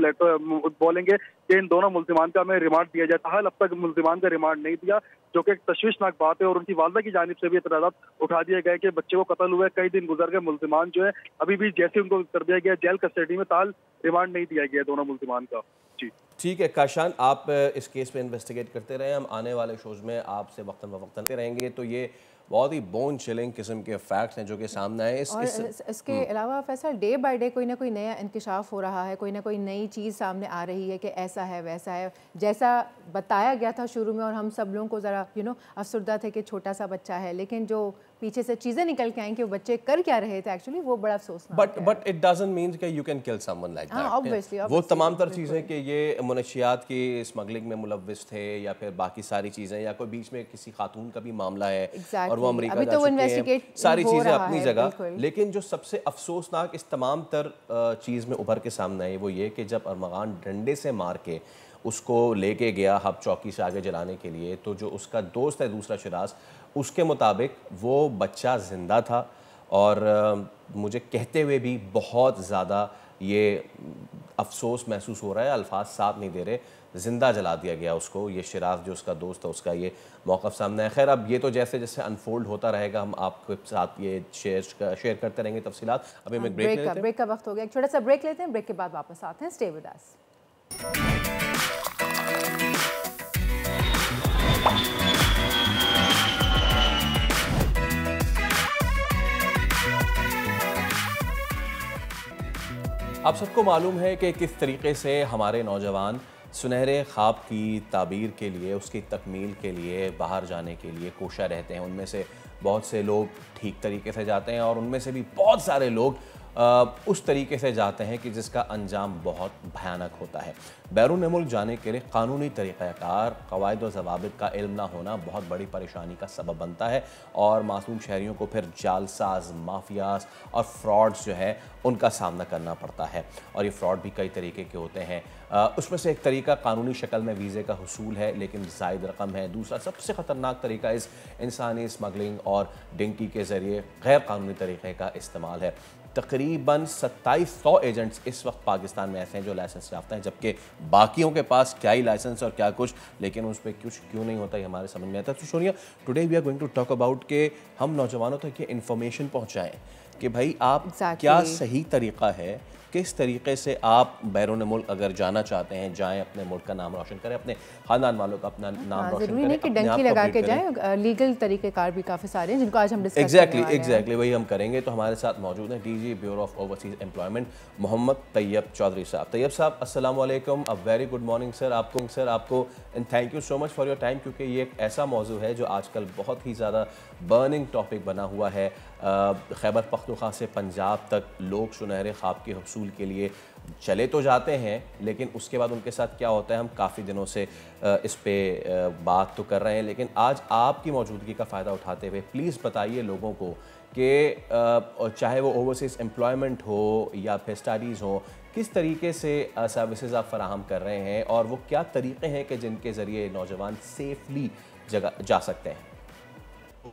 बोलेंगे कि इन दोनों मुलजिमान का हमें रिमांड दिया जाए। हाल अब तक मुलजिमान का रिमांड नहीं दिया, जो कि एक तशवीशनाक बात है, और उनकी वालदा की जानिब से भी इतराज़ात उठा दिए गए कि बच्चे को कत्ल हुए, कई दिन गुजर गए, मुलजिमान जो है अभी भी जैसे उनको कर दिया गया जेल कस्टडी में, ताल रिमांड नहीं दिया गया दोनों मुलजिमान का। जी ठीक है काशान, आप इस केस पे इन्वेस्टिगेट करते रहे, हम आने वाले शोज़ में आपसे वक्तन फ़वक्तन रहेंगे। तो ये बहुत ही बोन चिलिंग किस्म के फैक्ट्स हैं जो कि सामने आए। इसके अलावा फैसल डे बाय डे कोई ना कोई नया इंकशाफ हो रहा है, कोई ना कोई नई चीज़ सामने आ रही है कि ऐसा है वैसा है, जैसा बताया गया था शुरू में और हम सब लोगों को ज़रा अफसरदा थे कि छोटा सा बच्चा है, लेकिन जो पीछे से चीजें निकल के आई कि वो बच्चे कर क्या रहे थे एक्चुअली, वो बड़ा अफसोसनाक है। बट इट डजंट मीन कि you can kill someone like that. Obviously वो तमाम तर चीज़ें कि ये मुनशियात की स्मगलिंग में मुलव्विस थे या फिर बाकी सारी चीज़ें, या कोई बीच में किसी खातून का भी मामला है और वो अमेरिका अभी जा तो वो चुके हैं, इन्वेस्टिगेट सारी हो चीज़ें रहा अपनी है, जगह। बिल्कुल। लेकिन जो सबसे अफसोसनाक इस तमाम तर चीज़ में उभर के सामने आई वो ये कि जब अरमगान डंडे से मार के उसको लेके गया हब चौकी से आगे जलाने के लिए, तो जो उसका दोस्त है दूसरा शिराज, उसके मुताबिक वो बच्चा ज़िंदा था और मुझे कहते हुए भी बहुत ज़्यादा ये अफसोस महसूस हो रहा है, अल्फाज साथ नहीं दे रहे। ज़िंदा जला दिया गया उसको, ये शिराज जो उसका दोस्त है उसका ये मौक़िफ़ सामने है। खैर अब ये तो जैसे जैसे अनफोल्ड होता रहेगा हम आपके साथ ये शेयर करते रहेंगे तफसीलात। अभी हम एक ब्रेक का वक्त हो गया, एक छोटा सा ब्रेक लेते हैं, ब्रेक के बाद वापस आते हैं। Stay with us. आप सबको मालूम है कि किस तरीके से हमारे नौजवान सुनहरे ख्वाब की ताबीर के लिए, उसकी तकमील के लिए बाहर जाने के लिए कोशा रहते हैं। उनमें से बहुत से लोग ठीक तरीके से जाते हैं और उनमें से भी बहुत सारे लोग उस तरीके से जाते हैं कि जिसका अंजाम बहुत भयानक होता है। बैरून मुल्क जाने के लिए कानूनी तरीक़ाकार, क़वाइद व ज़वाबित का इल्म ना होना बहुत बड़ी परेशानी का सबब बनता है और मासूम शहरियों को फिर जालसाज, माफियाज और फ्रॉड्स जो है उनका सामना करना पड़ता है। और ये फ्रॉड भी कई तरीके के होते हैं। उसमें से एक तरीका कानूनी शक्ल में वीज़े का हुसूल है लेकिन ज़ायद रकम है। दूसरा सबसे ख़तरनाक तरीका इस इंसानी स्मगलिंग और डिंकी के ज़रिए गैर कानूनी तरीक़े का इस्तेमाल है। तकरीबन 2700 एजेंट्स इस वक्त पाकिस्तान में ऐसे हैं जो लाइसेंस याफ्ता हैं, जबकि बाकियों के पास क्या ही लाइसेंस और क्या कुछ, लेकिन उस पर कुछ क्यों नहीं होता ये हमारे समझ में आता है। तो Sonia, today we are going to talk about कि हम नौजवानों तक ये इन्फॉर्मेशन पहुँचाएँ कि भाई आप क्या सही तरीका है, किस तरीके से आप बैरून मुल्क अगर जाना चाहते हैं जाएं, अपने मुल्क का नाम रोशन करें, अपने खानदान वालों का अपना नाम रोशन जरूरी नहीं कि डंकी लगा के जाएं, लीगल तरीक़ेकार भी काफ़ी सारे हैं जिनको आज हम डिस्कस एग्जैक्टली वही हम करेंगे। तो हमारे साथ मौजूद हैं DG bureau of overseas employment Mohammad Tayyab Chaudhry साहब। तैयब साहब, अस्सलाम वालेकुम, a very good morning sir आपको and thank you so much for your time, क्योंकि ये एक ऐसा मौजू है जो आजकल बहुत ही ज़्यादा बर्निंग टॉपिक बना हुआ है। खैबर पख्तूनख्वा से पंजाब तक लोग सुनहरे ख्वाब के हसूल के लिए चले तो जाते हैं, लेकिन उसके बाद उनके साथ क्या होता है हम काफ़ी दिनों से इस पे बात तो कर रहे हैं। लेकिन आज आपकी मौजूदगी का फ़ायदा उठाते हुए प्लीज़ बताइए लोगों को कि चाहे वो ओवरसीज़ एम्प्लॉयमेंट हो या फिर स्टडीज़ हो, किस तरीके से सर्विसेज आप फराहम कर रहे हैं और वो क्या तरीक़े हैं कि जिनके ज़रिए नौजवान सेफली जगह जा सकते हैं।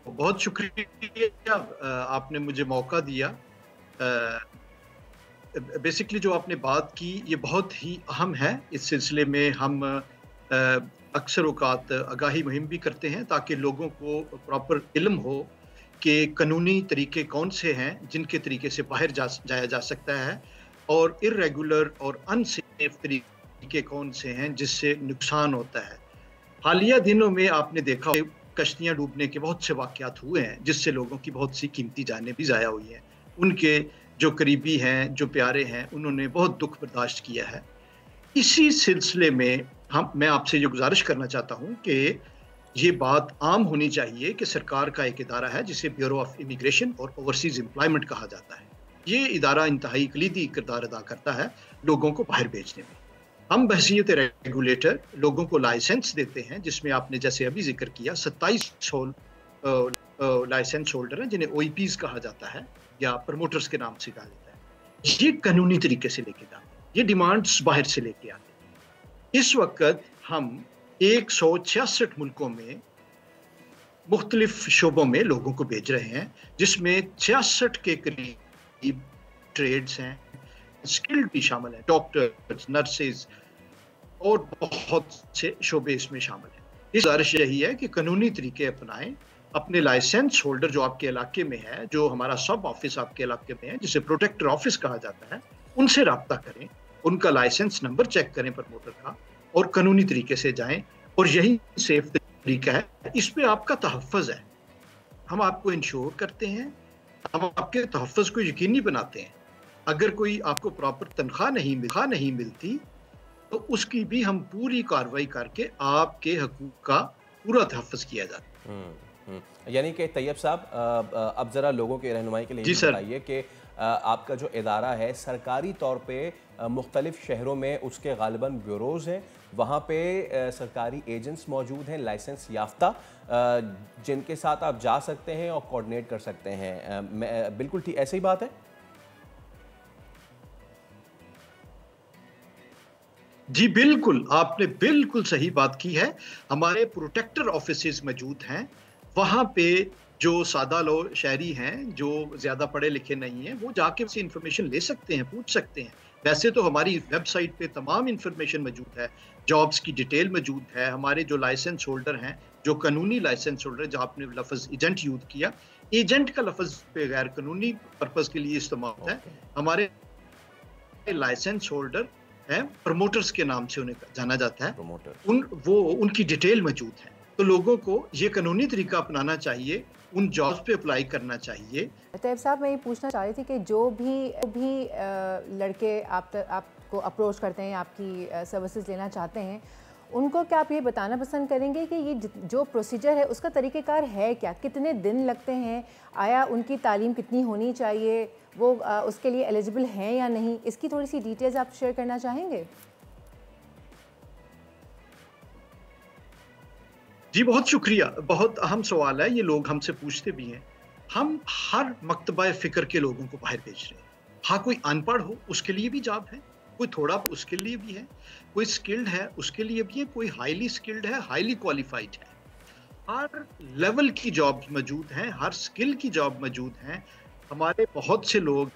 बहुत शुक्रिया आपने मुझे मौका दिया। बेसिकली जो आपने बात की ये बहुत ही अहम है। इस सिलसिले में हम अक्सर औकात आगाही मुहिम भी करते हैं ताकि लोगों को प्रॉपर इल्म हो कि कानूनी तरीके कौन से हैं जिनके तरीके से बाहर जाया जा सकता है और इर्रेगुलर और अनसेफ तरीके कौन से हैं जिससे नुकसान होता है। हालिया दिनों में आपने देखा कश्तियाँ डूबने के बहुत से वाक़यात हुए हैं जिससे लोगों की बहुत सी कीमती जानें भी ज़ाया हुई हैं। उनके जो करीबी हैं, जो प्यारे हैं, उन्होंने बहुत दुख बर्दाश्त किया है। इसी सिलसिले में मैं आपसे ये गुजारिश करना चाहता हूँ कि ये बात आम होनी चाहिए कि सरकार का एक इदारा है जिसे ब्यूरो ऑफ इमिग्रेशन और ओवरसीज़ एम्प्लॉयमेंट कहा जाता है। ये इदारा इंतहाई कलीदी किरदार अदा करता है लोगों को बाहर भेजने में। हम बहसीयत रेगुलेटर लोगों को लाइसेंस देते हैं, जिसमें आपने जैसे अभी जिक्र किया 27 लाइसेंस होल्डर हैं जिन्हें OEPs कहा जाता है या प्रमोटर्स के नाम से कहा जाता है। ये कानूनी तरीके से लेके जाते हैं, ये डिमांड्स बाहर से लेके आते हैं। इस वक्त हम 166 मुल्कों में मुख्तलिफ शोबों में लोगों को भेज रहे हैं, जिसमें 66 के करीब ट्रेड्स हैं, स्किल्ड भी शामिल हैं, डॉक्टर्स, नर्सेज और बहुत से शोबे इसमें शामिल हैं। इस गुजारिश यही है कि कानूनी तरीके अपनाएं, अपने लाइसेंस होल्डर जो आपके इलाके में है, जो हमारा सब ऑफिस आपके इलाके में है जिसे प्रोटेक्टर ऑफिस कहा जाता है, उनसे रब्ता करें, उनका लाइसेंस नंबर चेक करें प्रमोटर का और कानूनी तरीके से जाएं और यही सेफ तरीका है। इस पे आपका तहफ़्फ़ुज़ है, हम आपको इंश्योर करते हैं, हम आपके तहफ़्फ़ुज़ को यकीनी बनाते हैं। अगर कोई आपको प्रॉपर तनख्वाह नहीं मिलती तो उसकी भी हम पूरी कार्रवाई करके आपके हकूक़ का पूरा तहफ़्फ़ुज़ किया जाता है। यानी कि तैयब साहब, अब ज़रा लोगों के रहनुमाई के लिए जी सर। बताइए कि आपका जो इदारा है सरकारी तौर पे मुख्तलिफ शहरों में उसके गालिबन ब्यूरोज़ हैं, वहाँ पे सरकारी एजेंट्स मौजूद हैं लाइसेंस याफ्ता, जिनके साथ आप जा सकते हैं और कोऑर्डिनेट कर सकते हैं। बिल्कुल ठीक ऐसी ही बात है? जी बिल्कुल, आपने बिल्कुल सही बात की है। हमारे प्रोटेक्टर ऑफिसेज मौजूद हैं, वहाँ पे जो सादा लोग शहरी हैं, जो ज़्यादा पढ़े लिखे नहीं हैं, वो जाके उससे इन्फॉर्मेशन ले सकते हैं, पूछ सकते हैं। वैसे तो हमारी वेबसाइट पे तमाम इन्फॉर्मेशन मौजूद है, जॉब्स की डिटेल मौजूद है, हमारे जो लाइसेंस होल्डर हैं, जो कानूनी लाइसेंस होल्डर, जो आपने लफ्ज़ एजेंट यूज़ किया, एजेंट का लफ्ज़ पे गैर कानूनी पर्पज़ के लिए इस्तेमाल है। हमारे लाइसेंस होल्डर हैं, प्रमोटर्स के नाम से उन्हें जाना जाता है, उनकी डिटेल मौजूद है। तो लोगों को ये कानूनी तरीका अपनाना चाहिए, उन जॉब्स पे अप्लाई करना चाहिए। तैयब साहब, मैं ये पूछना चाह रही थी कि जो भी लड़के आपको अप्रोच करते हैं, आपकी सर्विसेज लेना चाहते हैं, उनको क्या आप ये बताना पसंद करेंगे कि ये जो प्रोसीजर है उसका तरीक़ेकार है क्या, कितने दिन लगते हैं, आया उनकी तालीम कितनी होनी चाहिए, वो उसके लिए एलिजिबल हैं या नहीं, इसकी थोड़ी सी डिटेल्स आप शेयर करना चाहेंगे? जी बहुत शुक्रिया, बहुत अहम सवाल है, ये लोग हमसे पूछते भी हैं। हम हर मकतबा फ़िक्र के लोगों को बाहर भेज रहे हैं। हाँ, कोई अनपढ़ हो उसके लिए भी जॉब है, कोई थोड़ा उसके लिए भी है, कोई स्किल्ड है उसके लिए भी है, कोई हाईली स्किल्ड है, हाईली क्वालिफाइड है। हर लेवल की जॉब मौजूद हैं, हर स्किल की जॉब मौजूद हैं। हमारे बहुत से लोग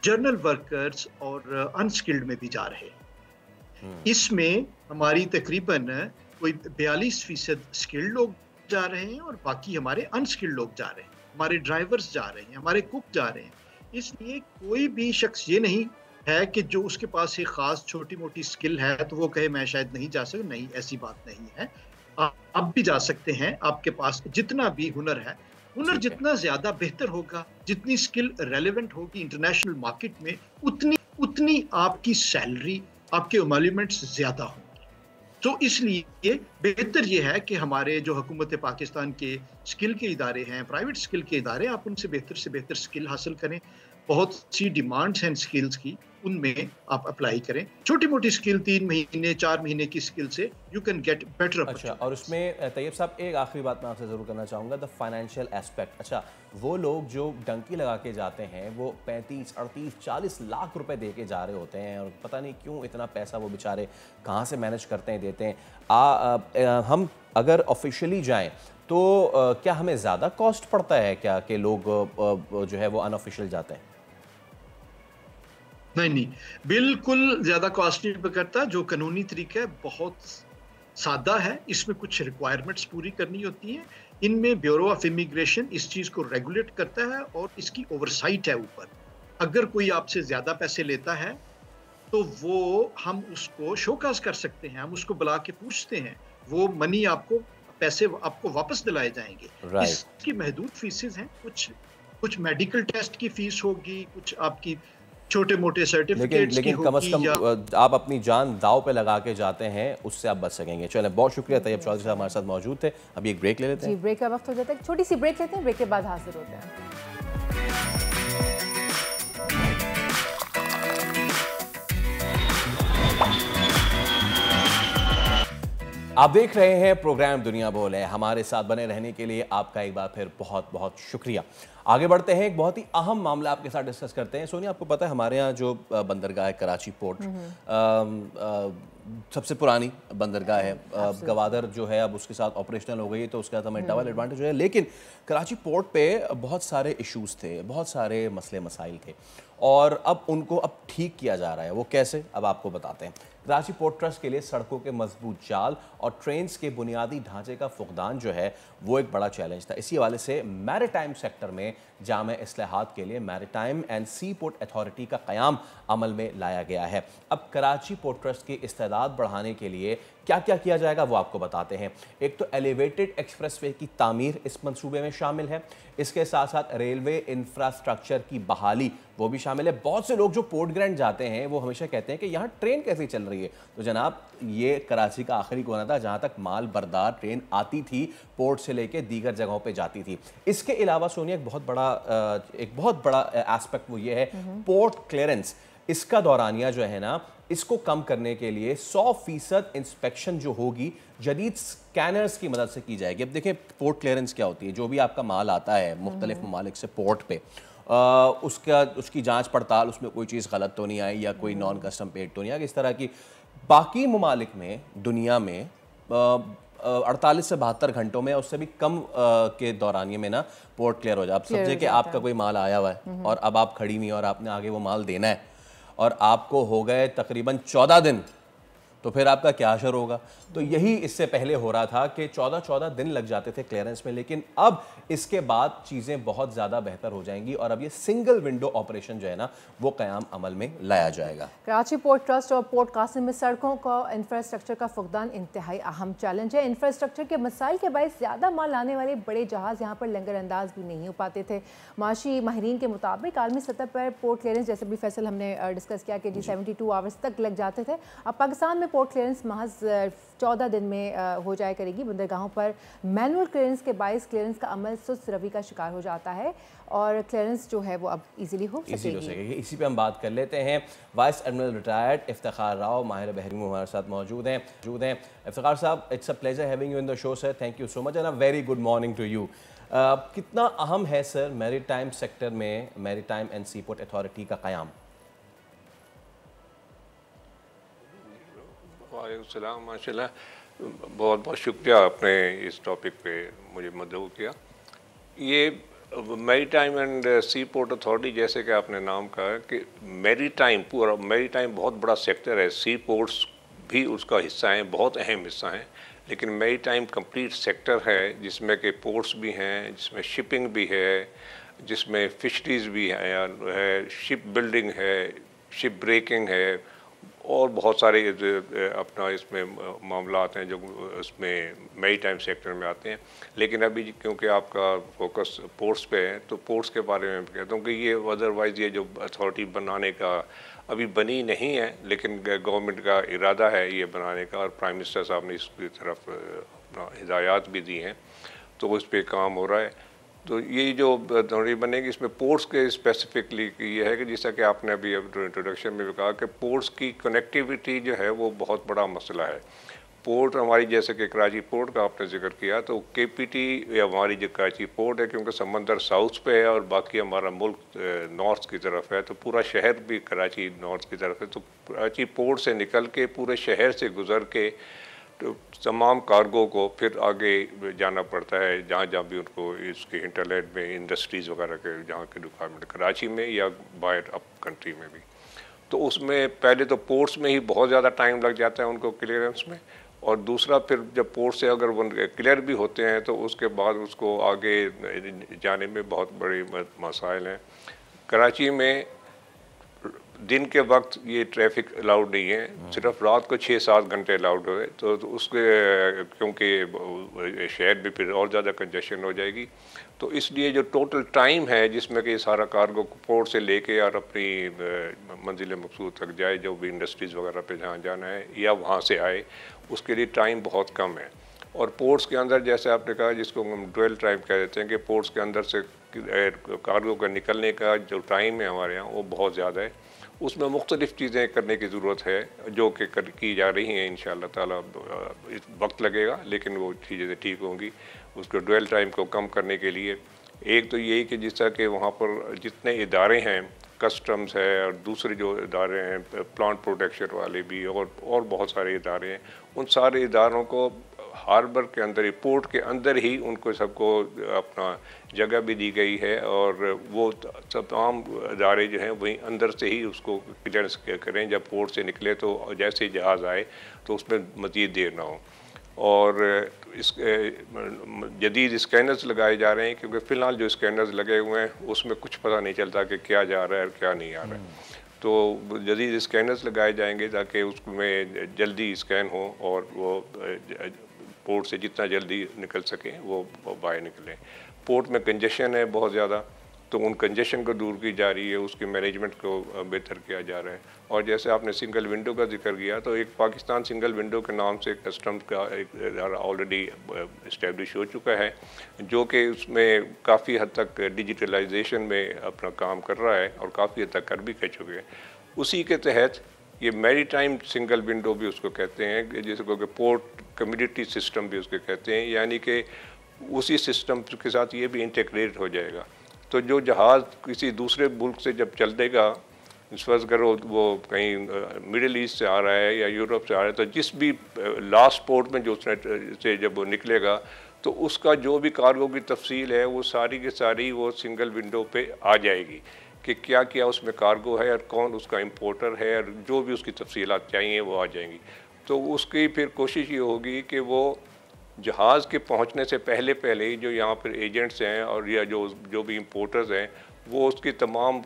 जर्नल वर्कर्स और अनस्किल्ड में भी जा रहे हैं। इसमें हमारी तकरीबन कोई 42% स्किल्ड लोग जा रहे हैं और बाकी हमारे अनस्किल्ड लोग जा रहे हैं, हमारे ड्राइवर्स जा रहे हैं, हमारे कुक जा रहे हैं। इसलिए कोई भी शख्स ये नहीं है कि जो उसके पास एक खास छोटी मोटी स्किल है तो वो कहे मैं शायद नहीं जा सकता। नहीं, ऐसी बात नहीं है, आप भी जा सकते हैं। आपके पास जितना भी हुनर है, हुनर जितना ज्यादा बेहतर होगा, जितनी स्किल रेलेवेंट होगी इंटरनेशनल मार्केट में, उतनी आपकी सैलरी, आपके एमोल्यूमेंट्स ज्यादा होंगे। तो इसलिए बेहतर ये है कि हमारे जो हुकूमत पाकिस्तान के स्किल के इदारे हैं, प्राइवेट स्किल के इदारे, आप उनसे बेहतर से बेहतर स्किल हासिल करें। बहुत सी डिमांड्स हैं स्किल्स की, उनमें आप अप्लाई करें। छोटी मोटी स्किल 3 महीने 4 महीने की स्किल से यू कैन गेट बेटर। अच्छा, और उसमें तैयब साहब एक आखिरी बात मैं आपसे ज़रूर करना चाहूँगा, द फाइनेंशियल एस्पेक्ट। अच्छा, वो लोग जो डंकी लगा के जाते हैं वो 35, 38, 40 लाख रुपए दे के जा रहे होते हैं और पता नहीं क्यों इतना पैसा वो बेचारे कहाँ से मैनेज करते हैं, देते हैं। हम अगर ऑफिशियली जाएँ तो क्या हमें ज़्यादा कॉस्ट पड़ता है क्या कि लोग जो है वो अनऑफिशियल जाते हैं? नहीं, बिल्कुल ज्यादा कॉस्ट नहीं करता। जो कानूनी तरीका है बहुत सादा है, इसमें कुछ रिक्वायरमेंट्स पूरी करनी होती हैं। इनमें ब्यूरो ऑफ इमिग्रेशन इस चीज को रेगुलेट करता है और इसकी ओवरसाइट है ऊपर। अगर कोई आपसे ज्यादा पैसे लेता है तो वो हम उसको शोकाज कर सकते हैं, हम उसको बुला के पूछते हैं, वो मनी पैसे आपको वापस दिलाए जाएंगे। इसकी महदूद फीसेस हैं, कुछ मेडिकल टेस्ट की फीस होगी, कुछ आपकी छोटे मोटे सर्टिफिकेट्स लेकिन कम से कम आप अपनी जान दाव पे लगा के जाते हैं, उससे आप बच सकेंगे। चलें, बहुत शुक्रिया तैयब चौधरी साहब हमारे साथ मौजूद थे। अभी एक ब्रेक ले लेते हैं। जी, ब्रेक का वक्त हो जाता है, छोटी सी ब्रेक लेते हैं, ब्रेक के बाद हाजिर होते हैं। आप देख रहे हैं प्रोग्राम दुनिया बोल है। हमारे साथ बने रहने के लिए आपका एक बार फिर बहुत बहुत शुक्रिया। आगे बढ़ते हैं, एक बहुत ही अहम मामला आपके साथ डिस्कस करते हैं। सोनिया, आपको पता है हमारे यहाँ जो बंदरगाह है कराची पोर्ट, सबसे पुरानी बंदरगाह है। गवादर जो है अब उसके साथ ऑपरेशनल हो गई है, तो उसका हमें डबल एडवांटेज है। लेकिन कराची पोर्ट पे बहुत सारे इश्यूज थे, बहुत सारे मसले मसाइल थे और अब उनको ठीक किया जा रहा है। वो कैसे, अब आपको बताते हैं। कराची पोर्ट ट्रस्ट के लिए सड़कों के मजबूत जाल और ट्रेन्स के बुनियादी ढांचे का फुकदान जो है वो एक बड़ा चैलेंज था। इसी हवाले से मैरीटाइम सेक्टर में जामे इस्लाहात के लिए maritime and sea port authority का क़याम अमल में लाया गया है। अब कराची पोर्ट ट्रस्ट की इस्तेदाद बढ़ाने के लिए क्या क्या किया जाएगा वो आपको बताते हैं। एक तो एलिवेटेड एक्सप्रेसवे की तामीर इस मंसूबे में शामिल है, इसके साथ साथ रेलवे इंफ्रास्ट्रक्चर की बहाली वो भी शामिल है। बहुत से लोग जो पोर्ट ग्रैंड जाते हैं वो हमेशा कहते हैं कि यहाँ ट्रेन कैसे चल रही है, तो जनाब ये कराची का आखिरी कोना था जहाँ तक माल बरदार ट्रेन आती थी, पोर्ट से लेके दीगर जगहों पे जाती थी। इसके अलावा सोनिया एक बहुत बड़ा एस्पेक्ट वो ये है पोर्ट क्लियरेंस। इसका दौरानिया जो है ना, इसको कम करने के लिए 100% इंस्पेक्शन जो होगी जदीद स्कैनर्स की मदद से की जाएगी। अब देखिए पोर्ट क्लियरेंस क्या होती है, जो भी आपका माल आता है मुख्तलिफ ममालिक से पोर्ट पे, उसकी जांच पड़ताल, उसमें कोई चीज़ गलत तो नहीं आई या कोई नॉन कस्टम पेड तो नहीं आई, इस तरह की। बाकी ममालिक में दुनिया में 48 से 72 घंटों में, उससे भी कम के दौरानिए में ना पोर्ट क्लियर हो जाए। आप समझे कि आपका कोई माल आया हुआ है और अब आप खड़ी हुई और आपने आगे वो माल देना है और आपको हो गए तकरीबन 14 दिन, तो फिर आपका क्या असर होगा। तो यही इससे पहले हो रहा था कि 14 दिन लग जाते थे क्लियरेंस में, लेकिन अब इसके बाद चीज़ें बहुत ज़्यादा बेहतर हो जाएंगी और अब ये सिंगल विंडो ऑपरेशन जो है ना वो क़याम अमल में लाया जाएगा। कराची पोर्ट ट्रस्ट और पोर्ट कासिम में सड़कों का इंफ्रास्ट्रक्चर का फुकदान इंतहाई अहम चैलेंज है। इंफ्रास्ट्रक्चर के मसाइल के बायस ज़्यादा माल लाने वाले बड़े जहाज़ यहाँ पर लंगर अंदाज भी नहीं हो पाते थे। माशी माहिरीन के मुताबिक आलमी सतह पर पोर्ट क्लियरेंस, जैसे भी फैसल हमने डिस्कस किया कि 72 आवर्स तक लग जाते थे, अब पाकिस्तान में पोर्ट क्लियरेंस महज 14 दिन में हो जाया करेगी। बंदरगाहों पर मैनुअल क्लियरेंस के बायस क्लियरेंस का अमल सुस्त रवि का शिकार हो जाता है और क्लियरेंस जो है वो अब इजीली हो सकेगी। इसी पे हम बात कर लेते हैं। Vice admiral retired Iftikhar Rao माहिर बहरीन हमारे साथ मौजूद हैं। Iftikhar sahab, it's a pleasure having you in the show sir, thank you so much and a very good morning to you. कितना अहम है सर मैरीटाइम सेक्टर में maritime and sea port authority का क़याम? वालेकुम माशाल्लाह, बहुत बहुत शुक्रिया आपने इस टॉपिक पे मुझे मदऊ किया। ये maritime and sea port authority, जैसे कि आपने नाम कहा कि मैरीटाइम, पूरा मैरीटाइम बहुत बड़ा सेक्टर है, सी पोर्ट्स भी उसका हिस्सा हैं, बहुत अहम हिस्सा हैं, लेकिन मैरीटाइम कंप्लीट सेक्टर है जिसमें कि पोर्ट्स भी हैं, जिसमें शिपिंग भी है, जिसमें फिशरीज़ भी है, शिप बिल्डिंग है, शिप ब्रेकिंग है और बहुत सारे अपना इसमें मामलात हैं जो उसमें मैरीटाइम सेक्टर में आते हैं। लेकिन अभी क्योंकि आपका फोकस पोर्ट्स पे है तो पोर्ट्स के बारे में कहता हूँ कि ये अदरवाइज़ ये जो अथॉरिटी बनाने का अभी बनी नहीं है, लेकिन गवर्नमेंट का इरादा है ये बनाने का और प्राइम मिनिस्टर साहब ने इसकी तरफ हिदायत भी दी हैं, तो उस पर काम हो रहा है। तो ये जो अथॉरिटी बनेगी इसमें पोर्ट्स के स्पेसिफिकली ये है कि जैसा कि आपने अभी इंट्रोडक्शन में भी कहा कि पोर्ट्स की कनेक्टिविटी जो है वो बहुत बड़ा मसला है। पोर्ट हमारी, जैसे कि कराची पोर्ट का आपने जिक्र किया, तो KPT या हमारी जो कराची पोर्ट है, क्योंकि समंदर साउथ पे है और बाकी हमारा मुल्क नॉर्थ की तरफ है, तो पूरा शहर भी कराची नॉर्थ की तरफ है, तो कराची पोर्ट से निकल के पूरे शहर से गुज़र के तो तमाम कार्गो को फिर आगे जाना पड़ता है जहाँ जहाँ भी उनको इसके इंटरनेट में इंडस्ट्रीज़ वगैरह के जहाँ के रिक्वायरमेंट, कराची में या बाहर अप कंट्री में भी। तो उसमें पहले तो पोर्ट्स में ही बहुत ज़्यादा टाइम लग जाता है उनको क्लियरेंस में, और दूसरा फिर जब पोर्ट से अगर वो क्लियर भी होते हैं तो उसके बाद उसको आगे जाने में बहुत बड़े मसाइल हैं। कराची में दिन के वक्त ये ट्रैफिक अलाउड नहीं है, सिर्फ रात को 6-7 घंटे अलाउड है, तो उसके क्योंकि शहर में फिर और ज़्यादा कंजेशन हो जाएगी, तो इसलिए जो टोटल टाइम है जिसमें कि सारा कार्गो पोर्ट से लेके और अपनी मंजिल मकसूद तक जाए, जो भी इंडस्ट्रीज़ वगैरह पे जहाँ जाना है या वहाँ से आए, उसके लिए टाइम बहुत कम है। और पोर्ट्स के अंदर जैसे आपने कहा, जिसको हम ड्वेल टाइम कह देते हैं, कि पोर्ट्स के अंदर से कार्गो का निकलने का जो टाइम है हमारे यहाँ वो बहुत ज़्यादा है। उसमें मुख्तलिफ़ चीज़ें करने की ज़रूरत है जो कि की जा रही हैं, इंशाअल्लाह ताला वक्त लगेगा लेकिन वो चीज़ें ठीक होंगी। उसको ड्वेल टाइम को कम करने के लिए एक तो यही कि जिस तरह के वहाँ पर जितने इदारे हैं, कस्टम्स है और दूसरे जो इदारे हैं प्लांट प्रोटेक्शन वाले भी और बहुत सारे इदारे हैं, उन सारे इदारों को हार्बर के अंदर, पोर्ट के अंदर ही उनको सबको अपना जगह भी दी गई है और वो तमाम इदारे जो हैं वहीं अंदर से ही उसको क्लियरेंस करें। जब पोर्ट से निकले तो जैसे ही जहाज़ आए तो उसमें मज़ीद देर ना हो। और इस जदीद स्कैनर्स लगाए जा रहे हैं, क्योंकि फ़िलहाल जो स्कैनर्स लगे हुए हैं उसमें कुछ पता नहीं चलता कि क्या जा रहा है और क्या नहीं आ रहा है। तो जदीद स्कैनर्स लगाए जाएंगे ताकि उसमें जल्दी स्कैन हो और वो पोर्ट से जितना जल्दी निकल सकें वो बाहर निकलें। पोर्ट में कंजेशन है बहुत ज़्यादा, तो उन कंजेशन को दूर की जा रही है, उसके मैनेजमेंट को बेहतर किया जा रहा है। और जैसे आपने सिंगल विंडो का जिक्र किया, तो एक पाकिस्तान सिंगल विंडो के नाम से कस्टम्स का एक ऑलरेडी इस्टेब्लिश हो चुका है, जो कि उसमें काफ़ी हद तक डिजिटलाइजेशन में अपना काम कर रहा है और काफ़ी हद तक कर भी कर चुके हैं। उसी के तहत ये मैरीटाइम सिंगल विंडो भी उसको कहते हैं, जिसको कि पोर्ट कम्युनिटी सिस्टम भी उसके कहते हैं, यानी कि उसी सिस्टम के साथ ये भी इंटीग्रेट हो जाएगा। तो जो जहाज़ किसी दूसरे मुल्क से जब चल देगा, फर्ज करो वो कहीं मिडिल ईस्ट से आ रहा है या यूरोप से आ रहा है, तो जिस भी लास्ट पोर्ट में जो उसने से जब वो निकलेगा, तो उसका जो भी कार्गो की तफसील है वो सारी की सारी वो सिंगल विंडो पे आ जाएगी कि क्या क्या उसमें कार्गो है और कौन उसका इंपोर्टर है, और जो भी उसकी तफसीलात चाहिए वो आ जाएंगी। तो उसकी फिर कोशिश ये होगी कि वो जहाज़ के पहुंचने से पहले ही जो यहाँ पर एजेंट्स हैं और या जो भी इंपोर्टर्स हैं, वो उसकी तमाम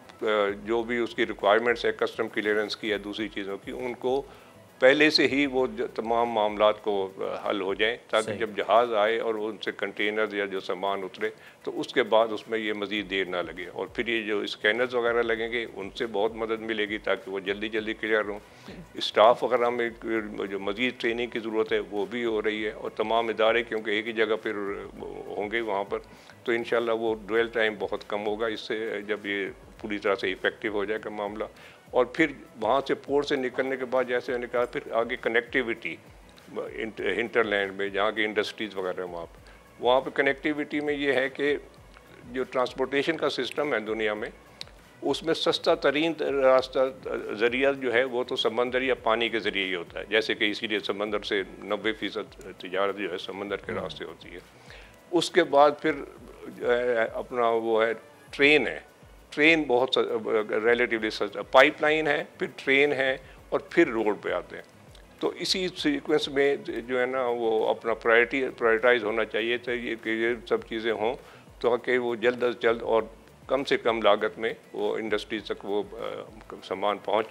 जो भी उसकी रिक्वायरमेंट्स है कस्टम क्लियरेंस की या दूसरी चीज़ों की, उनको पहले से ही वो तमाम मामलात को हल हो जाएं, ताकि जब जहाज़ आए और उनसे कंटेनर्स या जो सामान उतरे तो उसके बाद उसमें ये मज़ीद देर ना लगे। और फिर ये जो स्कैनर्स वगैरह लगेंगे उनसे बहुत मदद मिलेगी ताकि वो जल्दी जल्दी क्लियर हों। स्टाफ वगैरह में जो मज़ीद ट्रेनिंग की ज़रूरत है वो भी हो रही है, और तमाम इदारे क्योंकि एक ही जगह पर होंगे वहाँ पर, तो इंशाल्लाह वो ड्वेल टाइम बहुत कम होगा इससे, जब ये पूरी तरह से इफ़ेक्टिव हो जाएगा मामला। और फिर वहाँ से पोर्ट से निकलने के बाद जैसे मैंने कहा, फिर आगे कनेक्टिविटी इंटरलैंड में जहाँ की इंडस्ट्रीज़ वगैरह वहाँ पे कनेक्टिविटी में ये है कि जो ट्रांसपोर्टेशन का सिस्टम है दुनिया में, उसमें सस्ता तरीन रास्ता ज़रिया जो है वो तो समंदर या पानी के ज़रिए ही होता है, जैसे कि इसीलिए समंदर से 90% तिजारत जो है समंदर के रास्ते होती है। उसके बाद फिर अपना वो है ट्रेन है, ट्रेन बहुत रिलेटिवली सस्ता, पाइपलाइन है, फिर ट्रेन है, और फिर रोड पे आते हैं। तो इसी सीक्वेंस में जो है ना वो अपना प्रायोरिटाइज होना चाहिए, तो ये सब चीज़ें हों तो कि वो जल्द अज जल्द और कम से कम लागत में वो इंडस्ट्री तक वो सामान पहुंच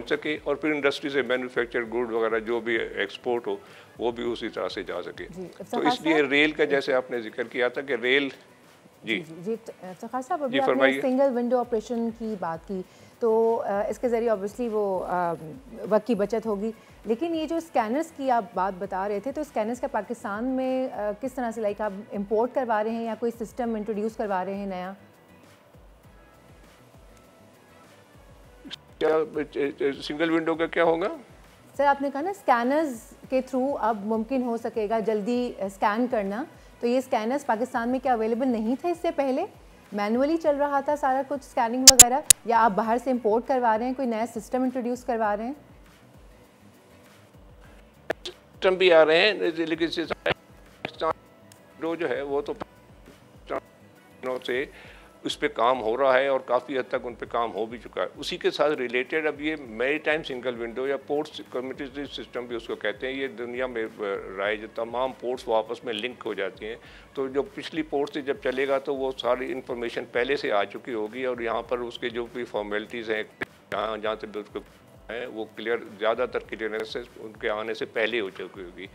सके, और फिर इंडस्ट्री से मैन्युफैक्चर गुड वगैरह जो भी एक्सपोर्ट हो वो भी उसी तरह से जा सके। तो इसलिए रेल का जैसे आपने जिक्र किया था कि रेल जी इफ्तिखार साहब, अभी आपने सिंगल विंडो ऑपरेशन की बात की, तो इसके ज़रिए ऑब्वियसली वो वक्त की बचत होगी, लेकिन ये जो स्कैनर्स की आप बात बता रहे थे, तो स्कैनर्स का पाकिस्तान में किस तरह से लाइक आप इंपोर्ट करवा रहे हैं या कोई सिस्टम इंट्रोड्यूस करवा रहे हैं नया? क्या सिंगल विंडो का क्या होगा सर? आपने कहा ना स्कैनर्स के थ्रू अब मुमकिन हो सकेगा जल्दी स्कैन करना, तो ये स्कैनर्स पाकिस्तान में क्या अवेलेबल नहीं थे इससे पहले? मैनुअली चल रहा था सारा कुछ स्कैनिंग वगैरह, या आप बाहर से इंपोर्ट करवा रहे हैं, कोई नया सिस्टम इंट्रोड्यूस करवा रहे हैं? सिस्टम भी आ रहे हैं, लेकिन जो है वो तो से उस पर काम हो रहा है और काफ़ी हद तक उन पर काम हो भी चुका है। उसी के साथ रिलेटेड अब ये मैरीटाइम सिंगल विंडो या पोर्ट्स कम्युनिटी सिस्टम भी उसको कहते हैं, ये दुनिया में राइज तमाम पोर्ट्स वापस में लिंक हो जाती हैं। तो जो पिछली पोर्ट से जब चलेगा तो वो सारी इंफॉर्मेशन पहले से आ चुकी होगी, और यहाँ पर उसके जो भी फॉर्मेलिटीज़ हैं जहाँ से उसको है वो क्लियर, ज़्यादातर क्लियरेंस उनके आने से पहले हो चुकी होगी,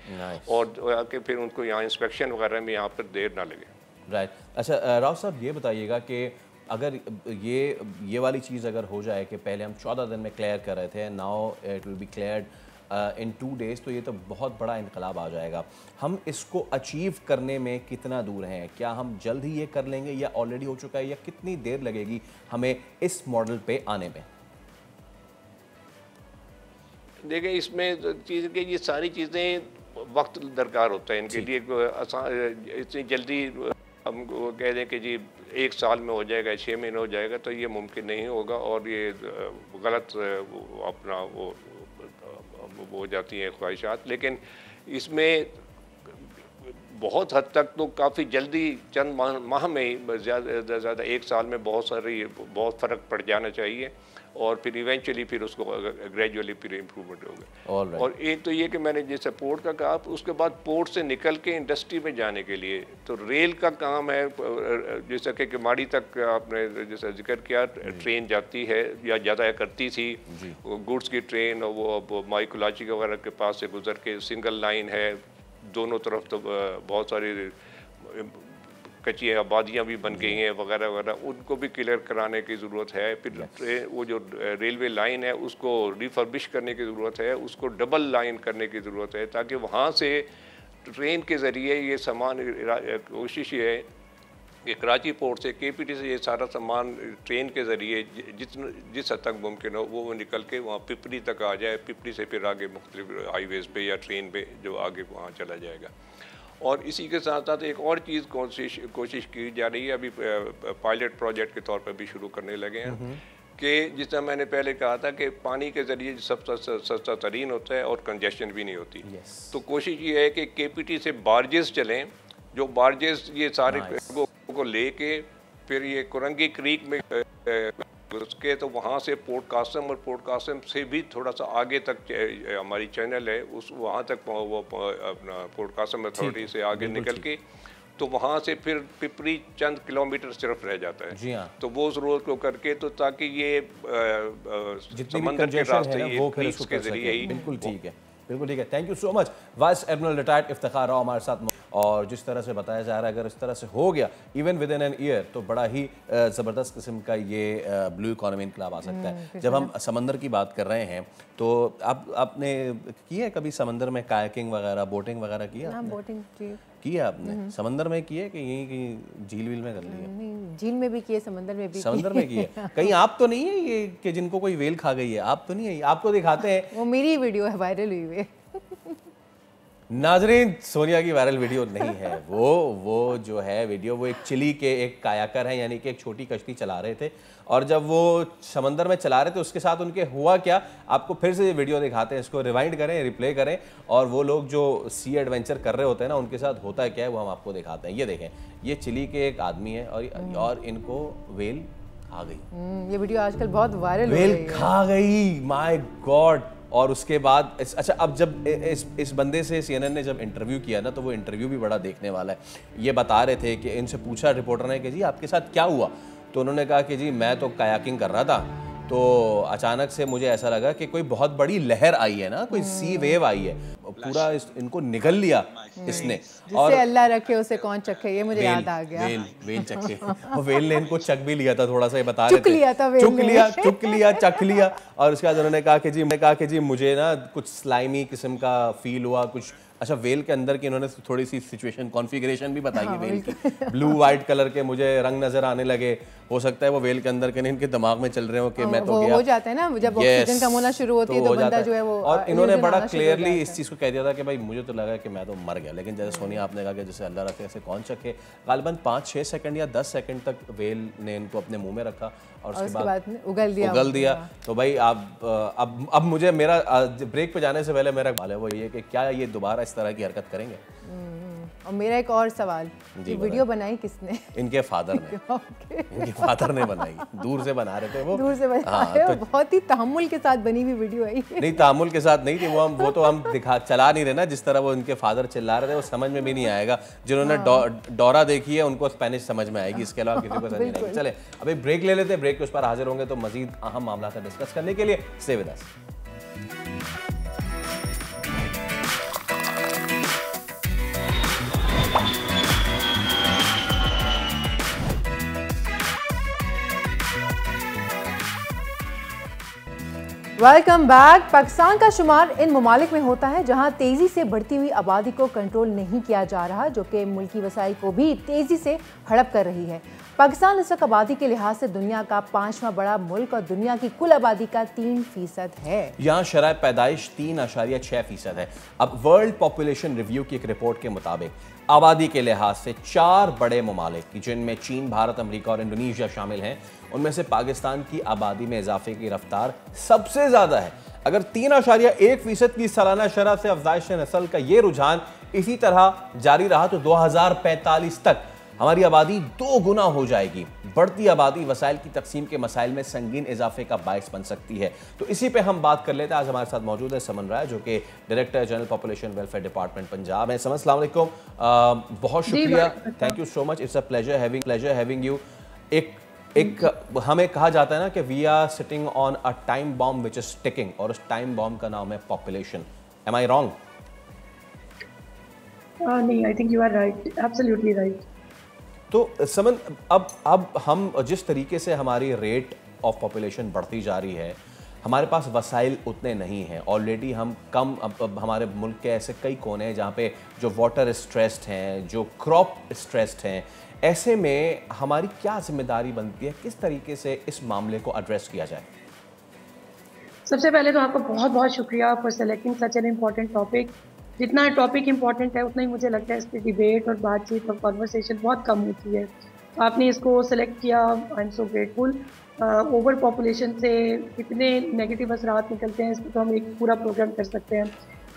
और आके फिर उनको यहाँ इंस्पेक्शन वगैरह में यहाँ पर देर ना लगे। राइट। अच्छा राव साहब, ये बताइएगा कि अगर ये वाली चीज़ अगर हो जाए कि पहले हम 14 दिन में क्लियर कर रहे थे, now it will be cleared in 2 days, तो ये तो बहुत बड़ा इनकलाब आ जाएगा। हम इसको अचीव करने में कितना दूर हैं? क्या हम जल्द ही ये कर लेंगे या ऑलरेडी हो चुका है, या कितनी देर लगेगी हमें इस मॉडल पे आने में? देखिए, इसमें चीज़ के ये सारी चीज़ें वक्त दरकार होता है इनके लिए। आसान इतनी जल्दी हम कह दें कि जी 1 साल में हो जाएगा, 6 महीने हो जाएगा, तो ये मुमकिन नहीं होगा, और ये गलत अपना वो हो जाती हैं ख्वाहिशात। लेकिन इसमें बहुत हद तक तो काफ़ी जल्दी चंद माह में ही ज़्यादा 1 साल में बहुत फ़र्क पड़ जाना चाहिए और फिर इवेंचुअली फिर उसको ग्रेजुअली फिर इम्प्रूवमेंट होगा। और एक तो ये कि मैंने जैसे पोर्ट का कहा, उसके बाद पोर्ट से निकल के इंडस्ट्री में जाने के लिए तो रेल का काम है। जैसे कि किमाड़ी तक आपने जैसे जिक्र किया, ट्रेन जाती है या ज़्यादा करती थी गुड्स की ट्रेन, और वो अब माइकोलॉजी वगैरह के पास से गुजर के सिंगल लाइन है, दोनों तरफ तो बहुत सारी कच्ची आबादियाँ भी बन गई हैं वगैरह वगैरह, उनको भी क्लियर कराने की ज़रूरत है। फिर वो जो रेलवे लाइन है उसको रिफर्बिश करने की ज़रूरत है, उसको डबल लाइन करने की ज़रूरत है, ताकि वहाँ से ट्रेन के ज़रिए ये सामान, कोशिश ये है कि कराची पोर्ट से KPT से ये सारा सामान ट्रेन के ज़रिए जिस हद तक मुमकिन हो वो निकल के वहाँ पिपरी तक आ जाए, पिपरी से फिर आगे मुख्तलिफ हाईवेज़ पे या ट्रेन पे जो आगे वहाँ चला जाएगा। और इसी के साथ साथ एक और चीज़ कोशिश की जा रही है, अभी पायलट प्रोजेक्ट के तौर पर भी शुरू करने लगे हैं कि जिस तरह मैंने पहले कहा था कि पानी के ज़रिए सबसे सस्ता तरीन होता है और कंजेशन भी नहीं होती। तो कोशिश ये है कि KPT से बार्जेस चलें, जो बार्जेस ये सारे को लेके फिर ये कुरंगी क्रीक में उसके तो वहाँ से पोर्ट कासम और पोर्ट कासम से भी थोड़ा सा आगे तक हमारी चैनल है, उस वहाँ तक वो अपना पोर्ट कासम अथॉरिटी से आगे निकल के तो वहाँ से फिर पिपरी चंद किलोमीटर सिर्फ रह जाता है। जी हाँ। तो वो ज़रूरत को करके तो ताकि ये समंदर के रास्ते ये क्रीक्स के जरिए ही। बिल्कुल ठीक है, बिल्कुल ठीक है। Thank you so much vice admiral retired Iftikhar Rao हमारे साथ। और जिस तरह से बताया जा रहा है, अगर इस तरह से हो गया even with in an year, तो बड़ा ही ज़बरदस्त किस्म का ये ब्लू इकोनॉमी इनकलाब आ सकता है। जब हम समंदर की बात कर रहे हैं तो आपने की है कभी समंदर में कायाकिंग वगैरह, बोटिंग वगैरह की है? बोटिंग की है आपने? समंदर में की है कि यहीं की झील वील में कर ली है? नहीं, झील में भी की है, समंदर में भी समंदर में की है। कहीं आप तो नहीं है ये कि जिनको कोई वेल खा गई है? आप तो नहीं है, आपको दिखाते हैं। वो मेरी वीडियो है, वायरल हुई है। नाजरीन, सोनिया की वायरल वीडियो नहीं है वो जो है वीडियो, वो एक चिली के एक कायाकर हैं, यानी कि एक छोटी कश्ती चला रहे थे, और जब वो समंदर में चला रहे थे उसके साथ उनके हुआ क्या, आपको फिर से ये वीडियो दिखाते हैं। इसको रिवाइंड करें, रिप्ले करें, और वो लोग जो सी एडवेंचर कर रहे होते हैं ना, उनके साथ होता है क्या है वो हम आपको दिखाते हैं। ये देखें, ये चिली के एक आदमी है और इनको वेल खा गई। ये वीडियो आजकल बहुत वायरल हो रही है। वेल खा गई, माय गॉड। और उसके बाद अच्छा, अब जब इस बंदे से CNN ने जब इंटरव्यू किया ना, तो वो इंटरव्यू भी बड़ा देखने वाला है। ये बता रहे थे कि इनसे पूछा रिपोर्टर ने कि जी आपके साथ क्या हुआ, तो उन्होंने कहा कि जी मैं तो कायाकिंग कर रहा था, तो अचानक से मुझे ऐसा लगा कि कोई बहुत बड़ी लहर आई है ना, कोई सी वेव आई है, पूरा इनको निगल लिया इसने। और अल्लाह रखे उसे कौन चखे, ये मुझे याद आ गया। वेल चखे। और वेल ने इनको चक भी लिया था, थोड़ा सा ये बता रहे थे, चुक लिया, चख लिया। और उसके बाद उन्होंने कहा कि जी मुझे ना कुछ स्लाइमी किस्म का फील हुआ कुछ। अच्छा, वेल के अंदर की इन्होंने थोड़ी सी सिचुएशन कॉन्फ़िगरेशन भी बताई है वेल की। ब्लू वाइट कलर के मुझे रंग नजर आने लगे, हो सकता है वो वेल के अंदर के इनके दिमाग में चल रहे हो कि मैं तो गया। हो जाता है ना, जब ऑक्सीजन कम होना शुरू होती है तो बंदा जो है वो। और इन्होंने बड़ा क्लियरली इस चीज़ को कह दिया था कि भाई मुझे तो लगा कि मैं तो मर गया, लेकिन जैसे सोनिया आपने कहा कि जैसे अल्लाह रखे ऐसे कौन चखे, गालिबन 5-6 सेकंड या 10 सेकंड तक वेल ने इनको अपने मुंह में रखा और उसके बाद उगल दिया। तो भाई अब मुझे मेरा ब्रेक पे जाने से पहले मेरा सवाल है वो ये कि क्या ये दोबारा इस तरह की हरकत करेंगे? और मेरा एक और सवाल, ये वीडियो बनाई किसने? इनके फादर ने। इनके फादर ने बनाई, दूर से बना रहे थे वो। दूर से बना रहे हो, बहुत ही तहम्मुल के साथ बनी हुई वीडियो है। नहीं, तहम्मुल के साथ नहीं थी वो तो हम चला नहीं रहे ना, जिस तरह वो इनके फादर चिल्ला रहे थे वो समझ में भी नहीं आएगा। जिन्होंने डोरा देखी है उनको स्पेनिश समझ में आएगी, इसके अलावा किसी को समझ नहीं आएगी। चले अभी ब्रेक ले लेते हैं, ब्रेक के उस पर हाजिर होंगे तो मजीद अहम मामला से डिस्कस करने के लिए। Stay with us. Welcome back. Pakistan का शुमार इन ममालिक में होता है जहां तेज़ी से बढ़ती हुई आबादी को कंट्रोल नहीं किया जा रहा, जो कि मुल्की वसाइल को भी तेज़ी से हड़प कर रही है। पाकिस्तान इस वक्त आबादी के लिहाज से दुनिया का 5वां बड़ा मुल्क और दुनिया की कुल आबादी का 3% है। यहाँ शरह पैदाइश 3.6% है। अब वर्ल्ड पॉपुलेशन रिव्यू की एक रिपोर्ट के मुताबिक आबादी के लिहाज से 4 बड़े ममालिक, जिनमें चीन, भारत, अमेरिका और इंडोनेशिया शामिल हैं, उनमें से पाकिस्तान की आबादी में इजाफे की रफ्तार सबसे ज़्यादा है। अगर 3.1% की सालाना शरह से अफजाइश नस्ल का ये रुझान इसी तरह जारी रहा तो 2045 तक हमारी आबादी 2 गुना हो जाएगी। बढ़ती आबादी वसाइल की तकसीम के मसाइल में संगीन इजाफे का बायस बन सकती है। तो इसी पे हम बात कर लेते हैं। आज हमारे साथ मौजूद है समन राय, जो कि director general population welfare department Punjab है। समन, अस्सलाम वालेकुम, बहुत शुक्रिया, thank you so much, it's a pleasure having you. एक हमें कहा जाता है ना कि we are sitting on a time bomb which is ticking, और उस टाइम बॉम्ब का नाम है पॉपुलेशन। M I wrong? नहीं, I think you are right, absolutely right. तो समन, अब हम जिस तरीके से हमारी रेट ऑफ पॉपुलेशन बढ़ती जा रही है, हमारे पास वसाइल उतने नहीं हैं। ऑलरेडी हम कम, अब हमारे मुल्क के ऐसे कई कोने हैं जहाँ पे जो वाटर स्ट्रेस्ड हैं, जो क्रॉप स्ट्रेस्ड हैं। ऐसे में हमारी क्या जिम्मेदारी बनती है, किस तरीके से इस मामले को एड्रेस किया जाए? सबसे पहले तो आपका बहुत बहुत शुक्रिया for selecting such an important topic. जितना टॉपिक इम्पॉर्टेंट है उतना ही मुझे लगता है इस पर डिबेट और बातचीत और कॉन्वर्सेशन बहुत कम होती है। आपने इसको सेलेक्ट किया, I am so grateful. Over population से कितने नेगेटिव असरात निकलते हैं, इस पर तो हम एक पूरा प्रोग्राम कर सकते हैं।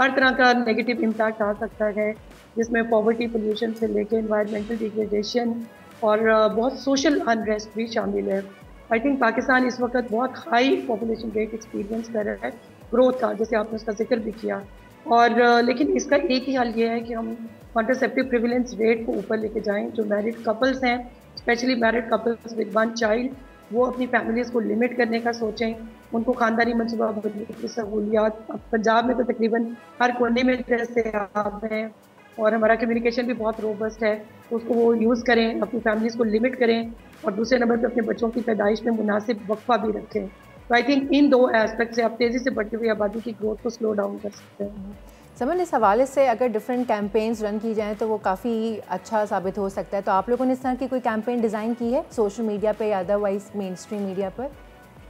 हर तरह का नेगेटिव इम्पैक्ट आ सकता है, जिसमें पॉवर्टी, पोल्यूशन से लेकर एनवायरमेंटल डिग्रेडेशन और बहुत सोशल अनरेस्ट भी शामिल है। आई थिंक पाकिस्तान इस वक्त बहुत हाई पॉपुलेशन रेट एक्सपीरियंस कर रहा है, ग्रोथ का, जैसे आपने उसका जिक्र भी किया। और लेकिन इसका एक ही हल ये है कि हम कॉन्ट्रासेप्टिव प्रिविलेंस रेट को ऊपर लेके जाएं। जो मैरिड कपल्स हैं, specially married couples with 1 child, वो अपनी फैमिलीज़ को लिमिट करने का सोचें, उनको खानदानी मनसूबा बंदी की सहूलियात। अब पंजाब में तो तकरीबन हर कोने में जैसे आप हैं और हमारा कम्युनिकेशन भी बहुत रोबस्ट है, तो उसको वो यूज़ करें, अपनी फैमिलीज़ को लिमिट करें और दूसरे नंबर पर अपने बच्चों की पैदाइश में मुनासिब वक्फा भी रखें। तो आई थिंक इन 2 एस्पेक्ट से आप तेज़ी से बढ़ती हुई आबादी की ग्रोथ को स्लो डाउन कर सकते हैं। समन, इस हवाले से अगर डिफरेंट कैंपेन्स रन की जाएँ तो वो काफ़ी अच्छा साबित हो सकता है। तो आप लोगों ने इस तरह की कोई कैंपेन डिज़ाइन की है सोशल मीडिया पे या अदरवाइज मेन स्ट्रीम मीडिया पर?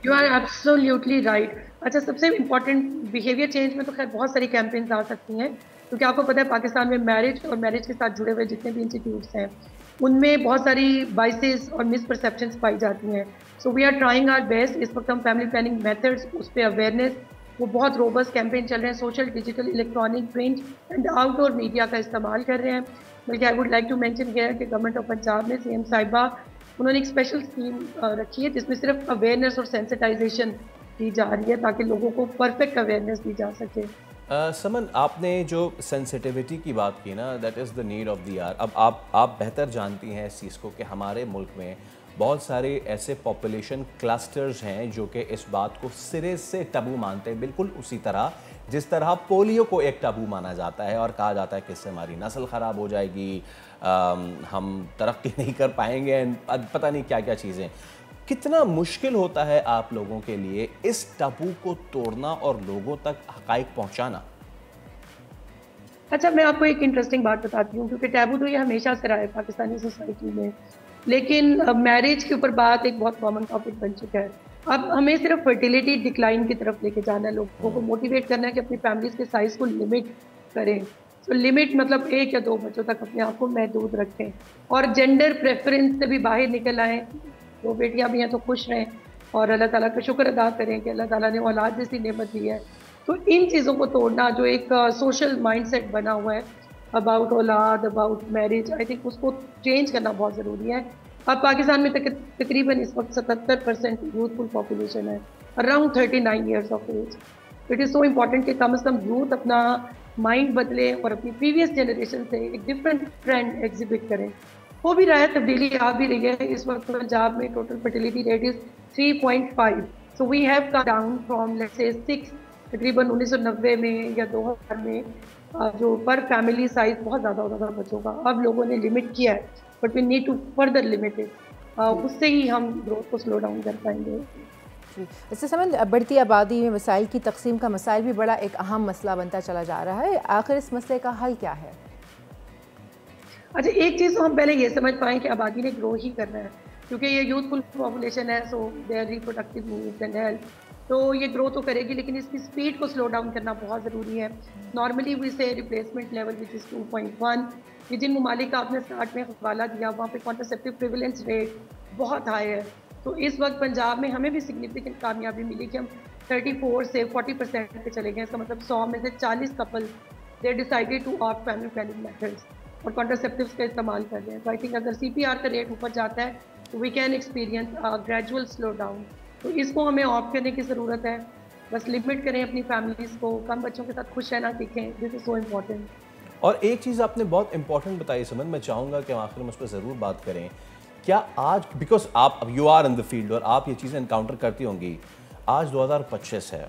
You are absolutely right. अच्छा, सबसे इम्पॉर्टेंट बिहेवियर चेंज में तो खैर बहुत सारी कैंपेन्स आ सकती हैं, क्योंकि आपको पता है पाकिस्तान में मैरिज और मैरिज के साथ जुड़े हुए जितने भी इंस्टीट्यूट्स हैं उनमें बहुत सारी बाइसेस और मिसपरसेप्शंस पाई जाती हैं। So we are trying our best. इस वक्त हम फैमिली प्लानिंग मेथड्स, उस पर अवेयरनेस, वो बहुत रोबस्ट कैंपेन चल रहे हैं। Social, digital, electronic, print and outdoor media का इस्तेमाल कर रहे हैं। बल्कि I would like to mention here कि गवर्नमेंट ऑफ पंजाब में सीएम साहिबा, उन्होंने एक स्पेशल स्कीम रखी है जिसमें सिर्फ अवेयरनेस और सेंसिटाइजेशन की जा रही है ताकि लोगों को परफेक्ट अवेयरनेस दी जा सके। समन, आपने जो सेंसिटिविटी की बात की ना, that is the need of the hour. अब आप बेहतर जानती हैं इस चीज़ को कि हमारे मुल्क में बहुत सारे ऐसे पॉपुलेशन क्लस्टर्स हैं जो कि इस बात को सिरे से टबू मानते हैं, बिल्कुल उसी तरह जिस तरह पोलियो को एक टबू माना जाता है और कहा जाता है कि इससे हमारी नस्ल ख़राब हो जाएगी, हम तरक्की नहीं कर पाएंगे, पता नहीं क्या क्या चीज़ें। कितना मुश्किल होता है आप लोगों के लिए इस टबू को तोड़ना और लोगों तक हक़ाइक़ पहुंचाना? अच्छा, मैं आपको एक इंटरेस्टिंग बात बताती हूँ, क्योंकि टैबू तो ये हमेशा से रहा है पाकिस्तानी सोसाइटी में, लेकिन मैरिज के ऊपर बात एक बहुत कॉमन टॉपिक बन चुका है। अब हमें सिर्फ फर्टिलिटी डिक्लाइन की तरफ लेके जाना है, लोगों को मोटिवेट करना है कि अपनी फैमिलीज़ के साइज़ को लिमिट करें। तो लिमिट मतलब 1 या 2 बच्चों तक अपने आप को महदूद रखें और जेंडर प्रेफरेंस से भी बाहर निकल आएँ। 2 बेटियाँ भी हैं तो खुश रहें और अल्लाह ताला का शुक्र अदा करें कि अल्लाह ताला ने औलाद जैसी नेमत दी है। तो इन चीज़ों को तोड़ना, जो एक सोशल माइंडसेट बना हुआ है अबाउट औलाद, अबाउट मैरिज, आई थिंक उसको चेंज करना बहुत ज़रूरी है। अब पाकिस्तान में तकरीबन इस वक्त 77% यूथफुल पॉपुलेशन है, around 39 years of age. It is so important कि कम से कम यूथ अपना माइंड बदले और अपनी प्रीवियस जनरेशन से एक डिफरेंट ट्रेंड एग्जिबिट करें। हो भी रहा है, तब्दीली आ भी रही है। इस वक्त पंजाब में total fertility rate is 3.5, so we have come down from let's say 6। तकरीबन 1990 में या 2000 में जो पर फैमिली साइज बहुत ज़्यादा होता था बच्चों का, अब लोगों ने लिमिट किया है, but we need to further limit it. उससे ही हम ग्रोथ को स्लो डाउन कर पाएंगे। इससे संबंध बढ़ती आबादी में वसाइल की तकसीम का मसाइल भी बड़ा एक अहम मसला बनता चला जा रहा है। आखिर इस मसले का हल क्या है? अच्छा, एक चीज़ तो हम पहले ये समझ पाएँ कि आबादी ने ग्रो ही करना है, क्योंकि ये यूथफुल पॉपुलेशन है, so their reproductive needs and health, तो ये ग्रो तो करेगी, लेकिन इसकी स्पीड को स्लो डाउन करना बहुत ज़रूरी है। नॉर्मली वी से रिप्लेसमेंट लेवल विच इज़ 2.1। ये जिन ममालिक का आपने स्टार्ट में हवाला दिया, वहाँ पे कॉन्ट्रासेप्टिव प्रिविलेंस रेट बहुत हाई है। तो इस वक्त पंजाब में हमें भी सिग्निफिकेंट कामयाबी मिली कि हम 34 से 40% पे चले गए। इसका मतलब 100 में से 40 couple they decided to opt family planning methods और कॉन्ट्रासेप्टिव्स का इस्तेमाल कर रहे हैं। तो आई थिंक अगर CPR का रेट ऊपर जाता है तो we can experience gradual slow down. तो इसको हमें ऑप्ट करने की ज़रूरत है। बस लिमिट करें अपनी फैमिलीज़ को, कम बच्चों के साथ खुश रहना सीखें, दिस इज़ सो इम्पॉर्टेंट। और एक चीज़ आपने बहुत इंपॉर्टेंट बताई समन, मैं चाहूँगा कि हम आखिर में उस पर ज़रूर बात करें। क्या आज, बिकॉज आप अब you are in the field और आप ये चीज़ें इनकाउंटर करती होंगी, आज 2025 है,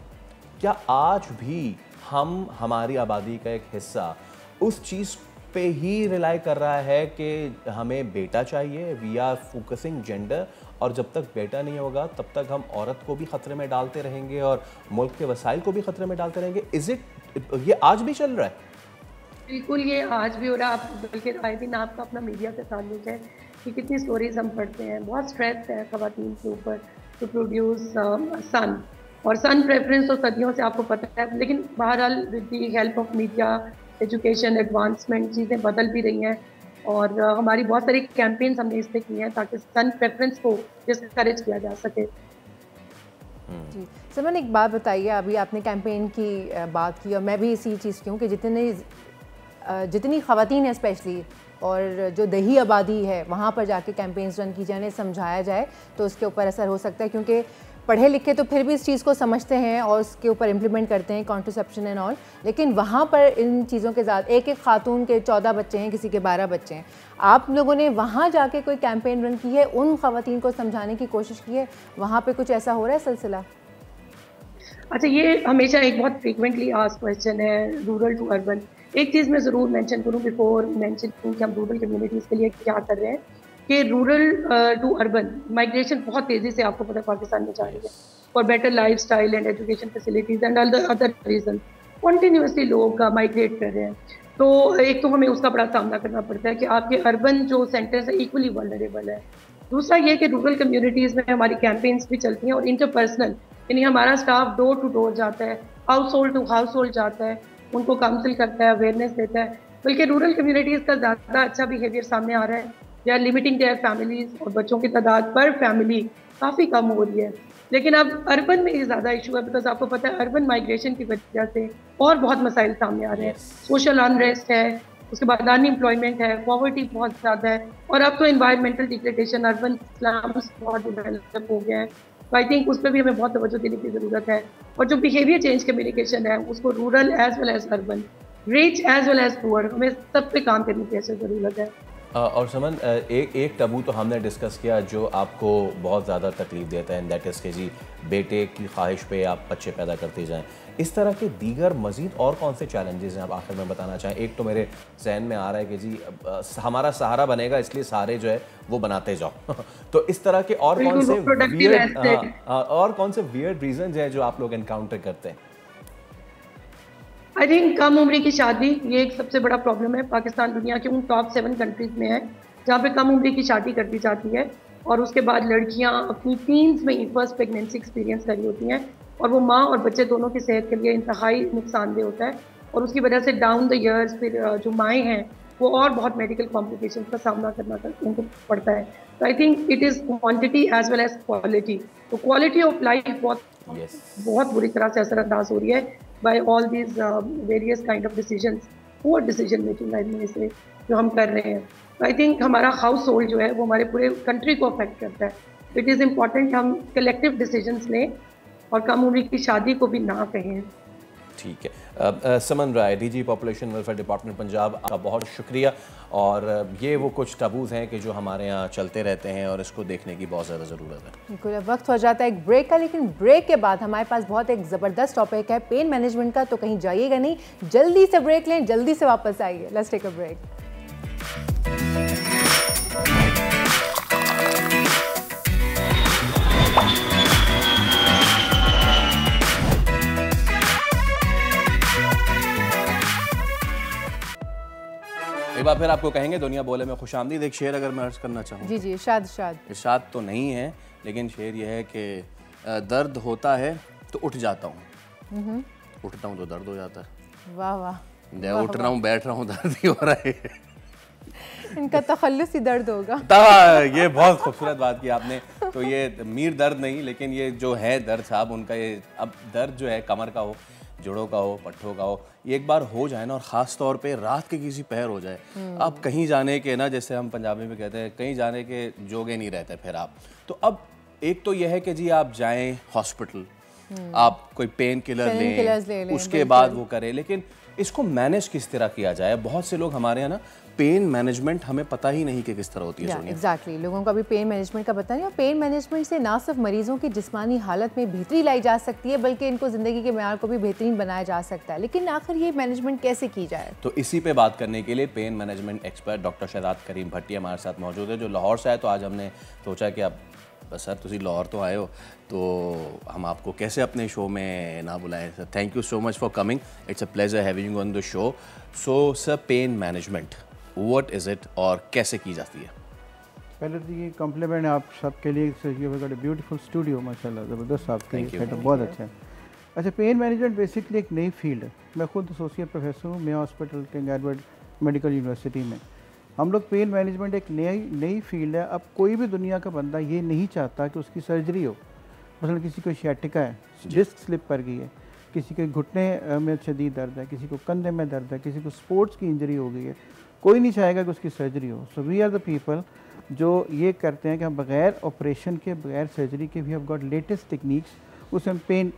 क्या आज भी हम, हमारी आबादी का एक हिस्सा उस चीज़ पे ही रिलाई कर रहा है कि हमें बेटा चाहिए, वी आर फोकसिंग जेंडर, और जब तक बेटा नहीं होगा तब तक हम औरत को भी ख़तरे में डालते रहेंगे और मुल्क के वसाइल को भी ख़तरे में डालते रहेंगे? इज़ इट, ये आज भी चल रहा है? बिल्कुल, ये आज भी हो रहा है। आप बल्कि आए दिन आपका अपना मीडिया से ताल्लुक है कि कितनी स्टोरीज हम पढ़ते हैं, बहुत स्ट्रेस है ख़वातीन के ऊपर टू प्रोड्यूस सन, और सन प्रेफरेंस तो सदियों से आपको पता है। लेकिन बहरहाल with the help of media, education, advancement, चीज़ें बदल भी रही हैं और हमारी बहुत सारी कैंपेन्स हमने इससे की हैं ताकि सन प्रेफरेंस को डिस्करेज किया जा सके। जी समन, एक बात बताइए, अभी आपने कैंपेन की बात की और मैं भी इसी चीज़ की हूँ कि जितनी ख़वातीन है स्पेशली और जो दही आबादी है वहाँ पर जाके कैंपेन्स रन की जाए, उन्हें समझाया जाए तो उसके ऊपर असर हो सकता है, क्योंकि पढ़े लिखे तो फिर भी इस चीज़ को समझते हैं और उसके ऊपर इम्प्लीमेंट करते हैं, कॉन्ट्रासेप्शन एंड ऑल, लेकिन वहाँ पर इन चीज़ों के साथ एक खातून के 14 बच्चे हैं, किसी के 12 बच्चे हैं। आप लोगों ने वहाँ जाके कोई कैंपेन रन की है, उन ख़वातीन को समझाने की कोशिश की है, वहाँ पर कुछ ऐसा हो रहा है सिलसिला? अच्छा, ये हमेशा एक बहुत फ्रीक्वेंटली आस्क्ड क्वेश्चन है, रूरल टू अर्बन। एक चीज़ मैं ज़रूर मेंशन करूँ बिफोर मेंशन करूँ कि हम रूरल कम्युनिटीज़ के लिए क्या कर रहे हैं, कि रूरल टू अर्बन माइग्रेशन बहुत तेज़ी से आपको पता है पाकिस्तान में जा रही है, for better life style and education facilities and other reason continuously लोग माइग्रेट कर रहे हैं। तो एक तो हमें उसका बड़ा सामना करना पड़ता है कि आपके अर्बन जो सेंटर्स है इक्वली वल्नरेबल है। दूसरा ये कि रूरल कम्युनिटीज़ में हमारी कैंपेन्स भी चलती हैं और इंटरपर्सनल, यानी हमारा स्टाफ डोर टू डोर जाता है, household to household जाता है, उनको काउंसिल करता है, अवेयरनेस देता है। बल्कि रूरल कम्युनिटीज़ का ज़्यादा अच्छा बिहेवियर सामने आ रहा है, they are limiting their families और बच्चों की तादाद पर फैमिली काफ़ी कम हो रही है। लेकिन अब अर्बन में ये ज़्यादा इशू है, बिकॉज आपको पता है अर्बन माइग्रेशन की वजह से और बहुत मसाइल सामने आ रहे हैं। सोशल अनरेस्ट है, उसके बाद अनएम्प्लॉयमेंट है, पॉवर्टी बहुत ज़्यादा है, और अब तो एनवायरमेंटल डिग्रेडेशन, अर्बन स्लम्स बहुत डेवलप हो गया है। तो आई थिंक उस पर भी हमें बहुत तवज्जो देने की ज़रूरत है। और जो बिहेवियर चेंज कम्युनिकेशन है उसको rural as well as urban, rich as well as poor, हमें सब पे काम करने की ऐसी ज़रूरत है। और समन, एक टबू तो हमने डिस्कस किया जो आपको बहुत ज़्यादा तकलीफ देता है, दैट इज़ के जी बेटे की ख्वाहिश पे आप बच्चे पैदा करते जाएं। इस तरह के दीगर मज़ीद और कौन से चैलेंजेस हैं आप आखिर में बताना चाहें? एक तो मेरे जहन में आ रहा है कि जी हमारा सहारा बनेगा इसलिए सारे जो है वो बनाते जाओ तो इस तरह के और कौन से वियर्ड रीजंस हैं जो आप लोग एनकाउंटर करते हैं? आई थिंक कम उम्र की शादी ये एक सबसे बड़ा प्रॉब्लम है। पाकिस्तान दुनिया के उन टॉप 7 कंट्रीज़ में है जहाँ पे कम उम्र की शादी कर दी जाती है और उसके बाद लड़कियाँ अपनी टीन्स में ही फर्स्ट प्रेगनेंसी एक्सपीरियंस करी होती हैं और वो माँ और बच्चे दोनों की सेहत के लिए इंतहाई नुकसानदेह होता है और उसकी वजह से डाउन द ईयर्स फिर जो माएँ हैं वो और बहुत मेडिकल कॉम्प्लिकेशन का सामना करना उनको पड़ता है। तो I think it is quantity as well as quality. तो क्वालिटी ऑफ लाइफ बहुत बुरी तरह से असरअंदाज हो रही है by all these various kind of decisions, poor decision making में से जो हम कर रहे हैं। तो आई थिंक हमारा हाउस होल्ड जो है वो हमारे पूरे कंट्री को अफेक्ट करता है। इट इज़ इम्पॉर्टेंट हम कलेक्टिव डिसीजंस लें और कम उम्र की शादी को भी ना कहें। ठीक है। Saman Rai, DG population welfare department Punjab, आपका बहुत शुक्रिया। और ये वो कुछ टबूज़ हैं कि जो हमारे यहाँ चलते रहते हैं और इसको देखने की बहुत ज़्यादा ज़रूरत है। बिल्कुल, अब वक्त हो जाता है एक ब्रेक का, लेकिन ब्रेक के बाद हमारे पास बहुत एक ज़बरदस्त टॉपिक है पेन मैनेजमेंट का, तो कहीं जाइएगा नहीं, जल्दी से ब्रेक लें, जल्दी से वापस आइए। Let's take a break. एक बार फिर आपको कहेंगे दुनिया बोले में खुशामदीद। एक शेर अगर मैं अर्ज करना चाहूँ। जी जी, इरशाद तो नहीं है, लेकिन शेर यह है कि दर्द होता है तो उठ जाता हूँ, उठता हूँ तो दर्द हो जाता है। वाह वाह, उठ रहा हूँ बैठ रहा हूँ दर्द ही हो रहा है। इनका तखल्लुस ही दर्द होगा। ये बहुत खूबसूरत बात की आपने। तो ये मीर दर्द नहीं, लेकिन ये जो है दर्द साहब, उनका ये अब दर्द जो है कमर का हो, जोड़ों का हो, पट्ठों का हो, ये एक बार हो जाए ना, और ख़ास तौर पे रात के किसी पहर हो जाए, अब कहीं जाने के ना, जैसे हम पंजाबी में कहते हैं, कहीं जाने के जोगे नहीं रहते फिर आप। तो अब एक तो यह है कि जी आप जाएं हॉस्पिटल, आप कोई पेन किलर लें, उसके बाद वो करें, लेकिन इसको मैनेज किस तरह किया जाए? बहुत से लोग हमारे यहाँ ना पेन मैनेजमेंट हमें पता ही नहीं कि किस तरह होती है। एग्जैक्टली, लोगों को अभी पेन मैनेजमेंट का पता नहीं, और पेन मैनेजमेंट से ना सिर्फ मरीजों की जिस्मानी हालत में बेहतरी लाई जा सकती है, बल्कि इनको ज़िंदगी के मेयार को भी बेहतरीन बनाया जा सकता है। लेकिन आखिर ये मैनेजमेंट कैसे की जाए? तो इसी पे बात करने के लिए pain management expert doctor Shahzad Karim Bhatti हमारे साथ मौजूद है, जो लाहौर से आए। तो आज हमने सोचा कि अब बस सर तुसी लाहौर तो आए हो, तो हम आपको कैसे अपने शो में ना बुलाएं। Sir thank you so much for coming, it's a pleasure having you on the show. So sir, pain management what is it और कैसे की जाती है? पहले तो ये कॉम्प्लीमेंट है आप सबके लिए, you have got a beautiful studio, माशाल्लाह ज़बरदस्त आपका सेटअप बहुत अच्छा है। अच्छा, पेन मैनेजमेंट बेसिकली एक नई फील्ड है। मैं खुद एसोसिएट प्रोफेसर हूँ Mayo hospital king Edward medical university में। हम लोग पेन मैनेजमेंट एक नई फील्ड है। अब कोई भी दुनिया का बंदा ये नहीं चाहता कि उसकी सर्जरी हो। मतलब किसी को शियाटिका है, डिस्क स्लिप कर गई है, किसी के घुटने में शदीद दर्द है, किसी को कंधे में दर्द है, किसी को स्पोर्ट्स की इंजरी हो गई है, कोई नहीं चाहेगा कि उसकी सर्जरी हो। So we are the people जो ये करते हैं कि हम बग़ैर ऑपरेशन के, बग़ैर सर्जरी के, we have got latest techniques, उससे हम पेन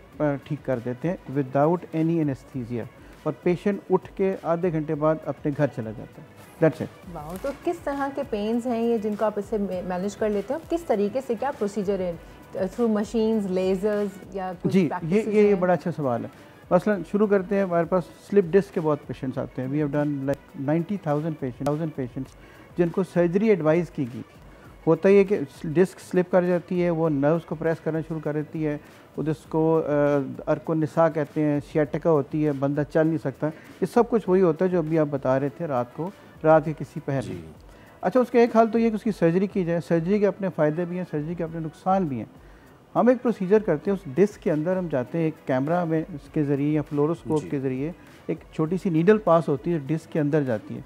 ठीक कर देते हैं विदाउट एनी एनेस्थीसिया, और पेशेंट उठ के आधे घंटे बाद अपने घर चला जाता है। That's it. वाह, तो किस तरह के पेन्स हैं ये जिनको आप इससे मैनेज कर लेते हैं? किस तरीके से, क्या प्रोसीजर है? थ्रू मशीन्स, लेजर्स, या कुछ? जी, ये बड़ा अच्छा सवाल है। मसलन शुरू करते हैं, हमारे पास स्लिप डिस्क के बहुत पेशेंट्स आते हैं। We have done like 90,000 patients जिनको सर्जरी एडवाइस की गई। होता ही है कि डिस्क स्लिप कर जाती है, वो नर्व्स को प्रेस करना शुरू कर देती है, उसको अर्को निसा कहते हैं, शियाटिका होती है, बंदा चल नहीं सकता। ये सब कुछ वही होता है जो अभी आप बता रहे थे, रात के किसी पहर में। अच्छा, उसका एक हाल तो ये कि उसकी सर्जरी की जाए। सर्जरी के अपने फ़ायदे भी हैं, सर्जरी के अपने नुकसान भी हैं। हम एक प्रोसीजर करते हैं, उस डिस्क के अंदर हम जाते हैं, एक कैमरा में इसके ज़रिए या फ्लोरोस्कोप के ज़रिए एक छोटी सी नीडल पास होती है, डिस्क के अंदर जाती है।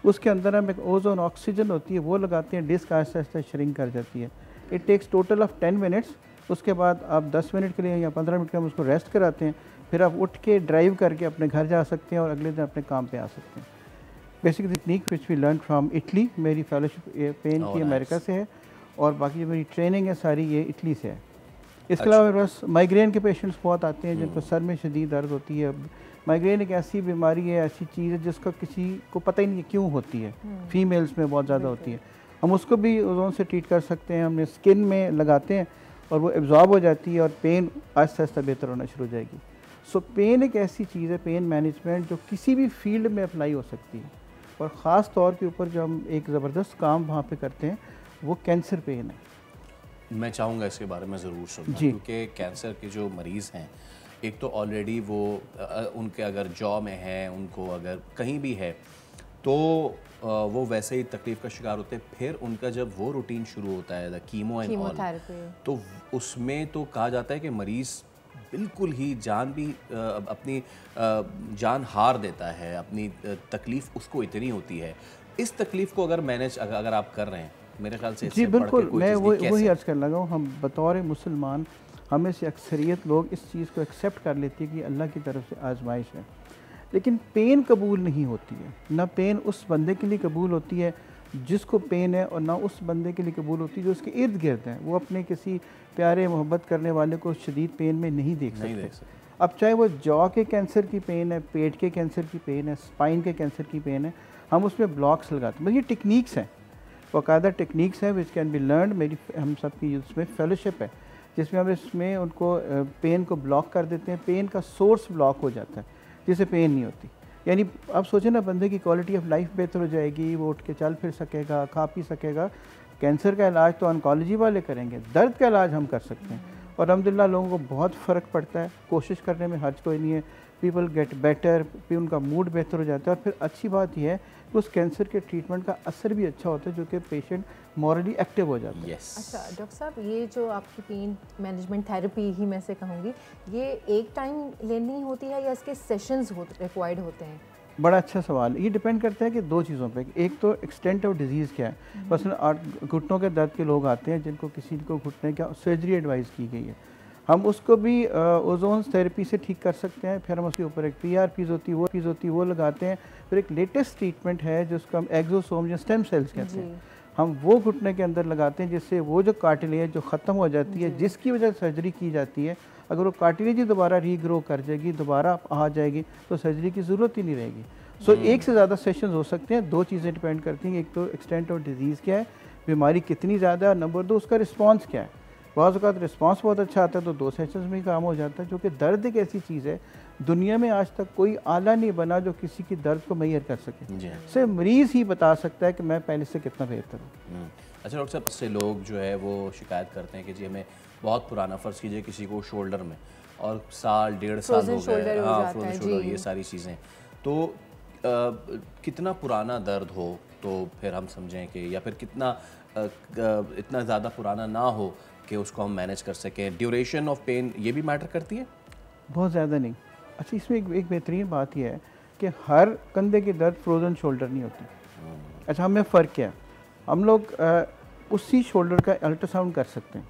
उसके अंदर हम एक ओजोन ऑक्सीजन होती है, वो लगाते हैं, डिस्क आहिस्ता आहिस्ता श्रिंक कर जाती है। It takes total of 10 minutes. उसके बाद आप 10 मिनट के लिए या 15 मिनट के हम उसको रेस्ट कराते हैं, फिर आप उठ के ड्राइव करके अपने घर जा सकते हैं और अगले दिन अपने काम पे आ सकते हैं। Basic technique which we learn from Italy, मेरी फेलोशिप पेन की अमेरिका से है, और बाकी जो मेरी ट्रेनिंग है सारी ये इटली से है। इसके अलावा मेरे पास माइग्रेन के पेशेंट्स बहुत आते हैं जिनको सर में शदीद दर्द होती है। माइग्रेन एक ऐसी बीमारी है, ऐसी चीज़ है जिसका किसी को पता ही नहीं है क्यों होती है। फीमेल्स में बहुत ज़्यादा होती है। हम उसको भी ओजोन से ट्रीट कर सकते हैं, हमने स्किन में लगाते हैं और वो एब्जॉर्ब हो जाती है और पेन आहिस्ता आहिस्ता बेहतर होना शुरू हो जाएगी। सो पेन एक ऐसी चीज़ है, पेन मैनेजमेंट, जो किसी भी फील्ड में अप्लाई हो सकती है, और ख़ास तौर के ऊपर जो हम एक ज़बरदस्त काम वहाँ पे करते हैं वो कैंसर पेन है। मैं चाहूँगा इसके बारे में ज़रूर सुनना, क्योंकि कैंसर के जो मरीज़ हैं, एक तो ऑलरेडी वो उनके अगर जॉ में है, उनको अगर कहीं भी है, तो वो वैसे ही तकलीफ़ का शिकार होते हैं। फिर उनका जब वो रूटीन शुरू होता है, द कीमोथेरेपी, तो उसमें तो कहा जाता है कि मरीज़ बिल्कुल ही अपनी जान हार देता है, अपनी तकलीफ़ उसको इतनी होती है। इस तकलीफ़ को अगर मैनेज अगर आप कर रहे हैं, मेरे ख्याल से जी बिल्कुल, मैं वही अर्ज़ करने लगा हूँ। हम बतौर मुसलमान, हमें से अक्सरियत लोग इस चीज़ को एक्सेप्ट कर लेती है कि अल्लाह की तरफ से आजमाइश है, लेकिन पेन कबूल नहीं होती है। ना पेन उस बंदे के लिए कबूल होती है जिसको पेन है, और ना उस बंदे के लिए कबूल होती है जो उसके इर्द गिर्द है। वो अपने किसी प्यारे मोहब्बत करने वाले को शदीद पेन में नहीं देख सकते। अब चाहे वो जॉ के कैंसर की पेन है, पेट के कैंसर की पेन है, स्पाइन के कैंसर की पेन है, हम उसमें ब्लॉक्स लगाते हैं। मतलब ये टेक्निक्स हैं, बाकायदा टेक्निक्स हैं विच कैन बी लर्न। मेरी हम सबकी उसमें फेलोशिप है जिसमें हम इसमें उनको पेन को ब्लॉक कर देते हैं। पेन का सोर्स ब्लॉक हो जाता है जिससे पेन नहीं होती। यानी आप सोचें ना, बंदे की क्वालिटी ऑफ लाइफ बेहतर हो जाएगी, वो उठ के चल फिर सकेगा, खा पी सकेगा। कैंसर का इलाज तो ऑन्कोलॉजी वाले करेंगे, दर्द का इलाज हम कर सकते हैं, और अल्हम्दुलिल्लाह लोगों को बहुत फ़र्क पड़ता है। कोशिश करने में हर्ज कोई नहीं है। पीपल गेट बेटर, फिर उनका मूड बेहतर हो जाता है। और फिर अच्छी बात यह है कि उस कैंसर के ट्रीटमेंट का असर भी अच्छा होता है, जो कि पेशेंट मॉरली एक्टिव हो जाता है। अच्छा डॉक्टर साहब, ये जो आपकी पेन मैनेजमेंट थेरेपी ही मैं से कहूँगी, ये एक टाइम लेनी होती है या इसके सेशंस रिक्वायर्ड होते हैं? बड़ा अच्छा सवाल। ये डिपेंड करता है कि दो चीज़ों पे। एक तो एक्सटेंट ऑफ डिजीज़ क्या है। मसलन घुटनों के दर्द के लोग आते हैं जिनको किसी को घुटने का सर्जरी एडवाइस की गई है। हम उसको भी ओजोन थेरेपी से ठीक कर सकते हैं। फिर हम उसके ऊपर एक PRPs होती है वो लगाते हैं। फिर एक लेटेस्ट ट्रीटमेंट है जिसको हम एक्सोसोम या स्टेम सेल्स कहते हैं, हम वो घुटने के अंदर लगाते हैं, जिससे वो जो कार्टिलेज जो ख़त्म हो जाती है, जिसकी वजह से सर्जरी की जाती है, अगर वो कार्टिलेज ही दोबारा रीग्रो कर जाएगी, दोबारा आ जाएगी, तो सर्जरी की ज़रूरत ही नहीं रहेगी। सो एक से ज़्यादा सेशन हो सकते हैं। दो चीज़ें डिपेंड करती हैं, एक तो एक्सटेंट ऑफ डिजीज़ क्या है, बीमारी कितनी ज़्यादा है, नंबर 2 उसका रिस्पॉन्स क्या है। बाज़ औक़ात रिस्पॉन्स बहुत अच्छा आता है तो 2 सेशंस में ही काम हो जाता है, क्योंकि दर्द एक ऐसी चीज़ है, दुनिया में आज तक कोई आला नहीं बना जो किसी की दर्द को मैयर कर सके। सिर्फ मरीज़ ही बता सकता है कि मैं पहले से कितना बेहतर हूँ। अच्छा डॉक्टर साहब, इससे लोग जो है वो शिकायत करते हैं कि जी हमें बहुत पुराना, फ़र्ज़ कीजिए किसी को शोल्डर में और साल 1.5 साल हो गए, हाँ फ्रोजन शोल्डर, ये सारी चीज़ें, तो कितना पुराना दर्द हो तो फिर हम समझें कि, या फिर कितना इतना ज़्यादा पुराना ना हो कि उसको हम मैनेज कर सकें, ड्यूरेशन ऑफ पेन ये भी मैटर करती है? बहुत ज़्यादा नहीं। अच्छा, इसमें एक बेहतरीन बात यह है कि हर कंधे की दर्द फ्रोज़न शोल्डर नहीं होती। अच्छा, हमें फ़र्क क्या है, हम लोग उसी शोल्डर का अल्ट्रासाउंड कर सकते हैं।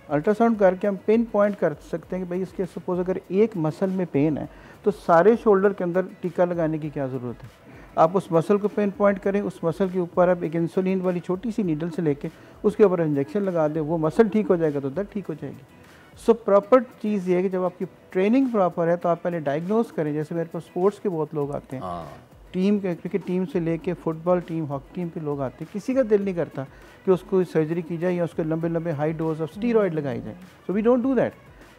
अल्ट्रासाउंड करके हम पिन पॉइंट कर सकते हैं कि भाई इसके सपोज़ अगर एक मसल में पेन है तो सारे शोल्डर के अंदर टीका लगाने की क्या ज़रूरत है। आप उस मसल को पिन पॉइंट करें, उस मसल के ऊपर आप एक इंसुलिन वाली छोटी सी नीडल से लेके उसके ऊपर इंजेक्शन लगा दें, वो मसल ठीक हो जाएगा तो दर्द ठीक हो जाएगी। सो प्रॉपर चीज़ ये है कि जब आपकी ट्रेनिंग प्रॉपर है तो आप पहले डायग्नोज करें। जैसे मेरे पास स्पोर्ट्स के बहुत लोग आते हैं, टीम के, क्रिकेट टीम से लेके फुटबॉल टीम, हॉकी टीम के लोग आते हैं, किसी का दिल नहीं करता कि उसको सर्जरी की जाए या उसके लंबे लंबे हाई डोज ऑफ स्टीरॉयड लगाई जाए। So we don't do that,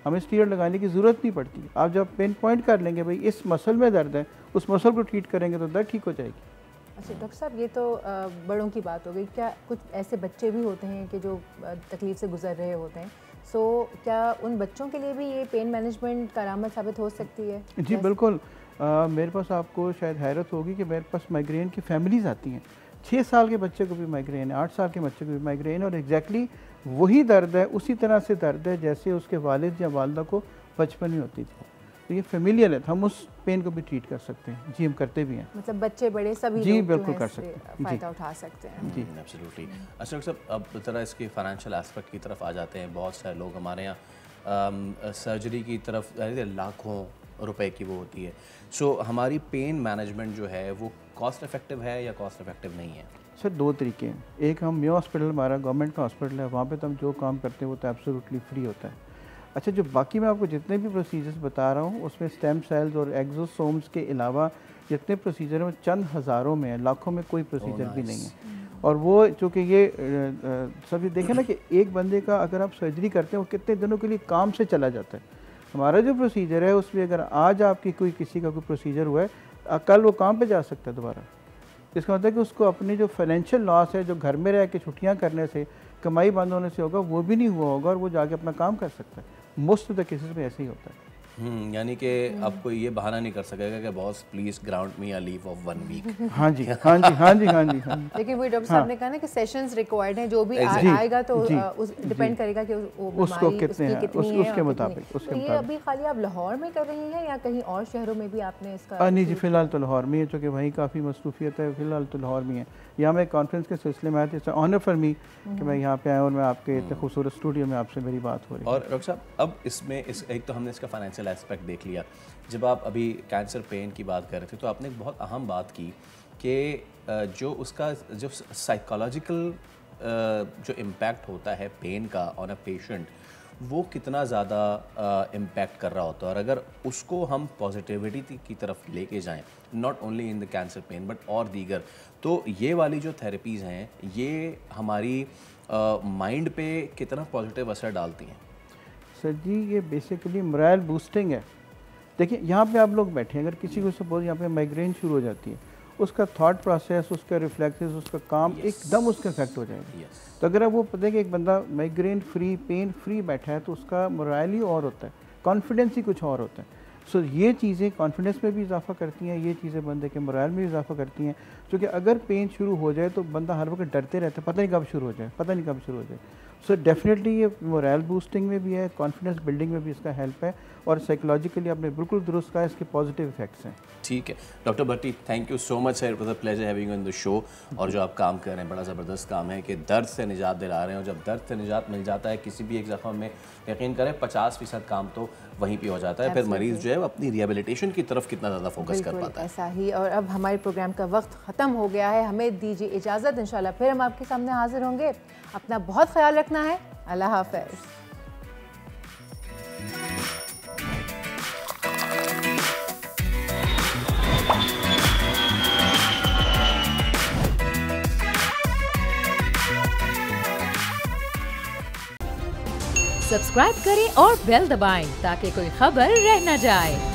हमें स्टीरॉयड लगाने की ज़रूरत नहीं पड़ती। आप जब पिन पॉइंट कर लेंगे भाई इस मसल में दर्द है, उस मसल को ट्रीट करेंगे तो दर्द ठीक हो जाएगी। अच्छा डॉक्टर साहब, ये तो बड़ों की बात हो गई, क्या कुछ ऐसे बच्चे भी होते हैं कि जो तकलीफ़ से गुजर रहे होते हैं, सो क्या उन बच्चों के लिए भी ये पेन मैनेजमेंट करामत साबित हो सकती है? जी बिल्कुल। मेरे पास, आपको शायद हैरत होगी कि मेरे पास माइग्रेन की फैमिलीज़ आती हैं। 6 साल के बच्चे को भी माइग्रेन है, 8 साल के बच्चे को भी माइग्रेन है, और एग्जैक्टली वही दर्द है, उसी तरह से दर्द है जैसे उसके वालिद या वालदा को बचपन में होती थी। तो ये फेमिलियर है, हम उस पेन को भी ट्रीट कर सकते हैं। जी हम करते भी हैं। मतलब बच्चे बड़े सभी जी लोग बिल्कुल कर सकते हैं, फ़ायदा उठा सकते हैं। जी एब्सोल्युटली। अच्छा डॉक्टर साहब, अब ज़रा इसके फाइनेंशियल एस्पेक्ट की तरफ आ जाते हैं। बहुत सारे लोग हमारे यहाँ सर्जरी की तरफ लाखों रुपए की वो होती है। सो हमारी पेन मैनेजमेंट जो है वो कॉस्ट इफेक्टिव है या कॉस्ट इफेक्टिव नहीं है? सर 2 तरीके हैं। एक, हम म्यो हॉस्पिटल, हमारा गवर्नमेंट का हॉस्पिटल है, वहाँ पे तो हम जो काम करते हैं वो तो एब्सोल्युटली फ्री होता है। अच्छा, जो बाकी मैं आपको जितने भी प्रोसीजर्स बता रहा हूँ उसमें स्टेम सेल्स और एक्सोसोम्स के अलावा जितने प्रोसीजर हैं वो चंद हज़ारों में है, लाखों में कोई प्रोसीजर भी नहीं है। और वो चूँकि ये सभी देखें ना कि एक बंदे का अगर आप सर्जरी करते हैं वो कितने दिनों के लिए काम से चला जाता है। हमारा जो प्रोसीजर है उसमें अगर आज आपकी किसी का कोई प्रोसीजर हुआ है, कल वो काम पे जा सकता है दोबारा। इसका मतलब है कि उसको अपनी जो फाइनेंशियल लॉस है, जो घर में रह के छुट्टियाँ करने से, कमाई बंद होने से होगा, वो भी नहीं हुआ होगा और वो जाके अपना काम कर सकता है। मोस्ट ऑफ द केसेस में ऐसे ही होता है। यानी कि अब कोई ये बहाना नहीं कर सकेगा कि बॉस प्लीज ग्राउंड मी या लीव ऑफ 1 वीक। हाँ जी हाँ जी हाँ जी हाँ जी हाँ जी। लेकिन वही डॉक्टर साहब ने कहा ना कि सेशंस रिक्वायर्ड हैं, जो भी आएगा तो उस डिपेंड करेगा कि वो उसको कितने हैं, उसके मुताबिक। ये अभी खाली आप लाहौर में कर रही हैं या कहीं और शहरों में भी आपने इसका? नहीं जी, फिलहाल तो लाहौर में है, चूँकि वहीं काफ़ी मसरूफियत है, फिलहाल तो लाहौर में है। यहाँ मैं कॉन्फ्रेंस के सिलसिले में आया था, इट्स ऑनर फॉर मी कि मैं यहाँ पे आया और मैं आपके इतने खूबसूरत स्टूडियो में आपसे मेरी बात हो रही है। और डॉक्टर साहब, अब इसमें एक तो हमने इसका फाइनेंशियल एस्पेक्ट देख लिया। जब आप अभी कैंसर पेन की बात कर रहे थे तो आपने एक बहुत अहम बात की कि जो उसका जो साइकोलॉजिकल जो इम्पैक्ट होता है पेन का ऑन अ पेशेंट, वो कितना ज़्यादा इम्पैक्ट कर रहा होता है। और अगर उसको हम पॉजिटिविटी की तरफ लेके जाएं, not only in the cancer pen but और दीगर, तो ये वाली जो थेरेपीज़ हैं ये हमारी माइंड पे कितना पॉजिटिव असर डालती हैं? सर जी, ये बेसिकली मोरल बूस्टिंग है। देखिए, यहाँ पे आप लोग बैठे हैं, अगर किसी को सपोज यहाँ पे माइग्रेन शुरू हो जाती है, उसका थॉट प्रोसेस, उसका रिफ्लेक्सेस, उसका काम एकदम उसका इफेक्ट हो जाएगा। तो अगर आप वो पता है कि एक बंदा माइग्रेन फ्री, पेन फ्री बैठा है तो उसका मोरल ही और होता है, कॉन्फिडेंस ही कुछ और होता है। सो ये चीज़ें कॉन्फिडेंस में भी इजाफा करती हैं, ये चीज़ें बंदे के मोरल में भी इजाफा करती हैं, क्योंकि अगर पेन शुरू हो जाए तो बंदा हर वक्त डरते रहता है, पता नहीं कब शुरू हो जाए, पता नहीं कब शुरू हो जाए। सो डेफिनेटली ये मोरल बूस्टिंग में भी है, कॉन्फिडेंस बिल्डिंग में भी इसका हेल्प है, और साइकोलॉजिकली आपने बिल्कुल दुरुस्त कहा, इसके पॉजिटिव इफेक्ट्स हैं। ठीक है doctor Bhatti, thank you so much sir, it was a pleasure having you in the show. और जो आप काम कर रहे हैं बड़ा ज़बरदस्त काम है कि दर्द से निजात दिला रहे हैं, और जब दर्द से निजात मिल जाता है किसी भी एक ज़ख्म में, यकीन करें 50% काम तो वहीं पे हो जाता है, फिर मरीज़ जो है वो अपनी रिहेबिलिटेशन की तरफ कितना ज़्यादा फोकस कर पाता है। ऐसा ही। और अब हमारे प्रोग्राम का वक्त ख़त्म हो गया है, हमें दीजिए इजाज़त, इंशाल्लाह फिर हम आपके सामने हाजिर होंगे। अपना बहुत ख्याल रखना है, अल्लाह हाफ़िज़। सब्सक्राइब करें और बेल दबाएं ताकि कोई खबर रह न जाए।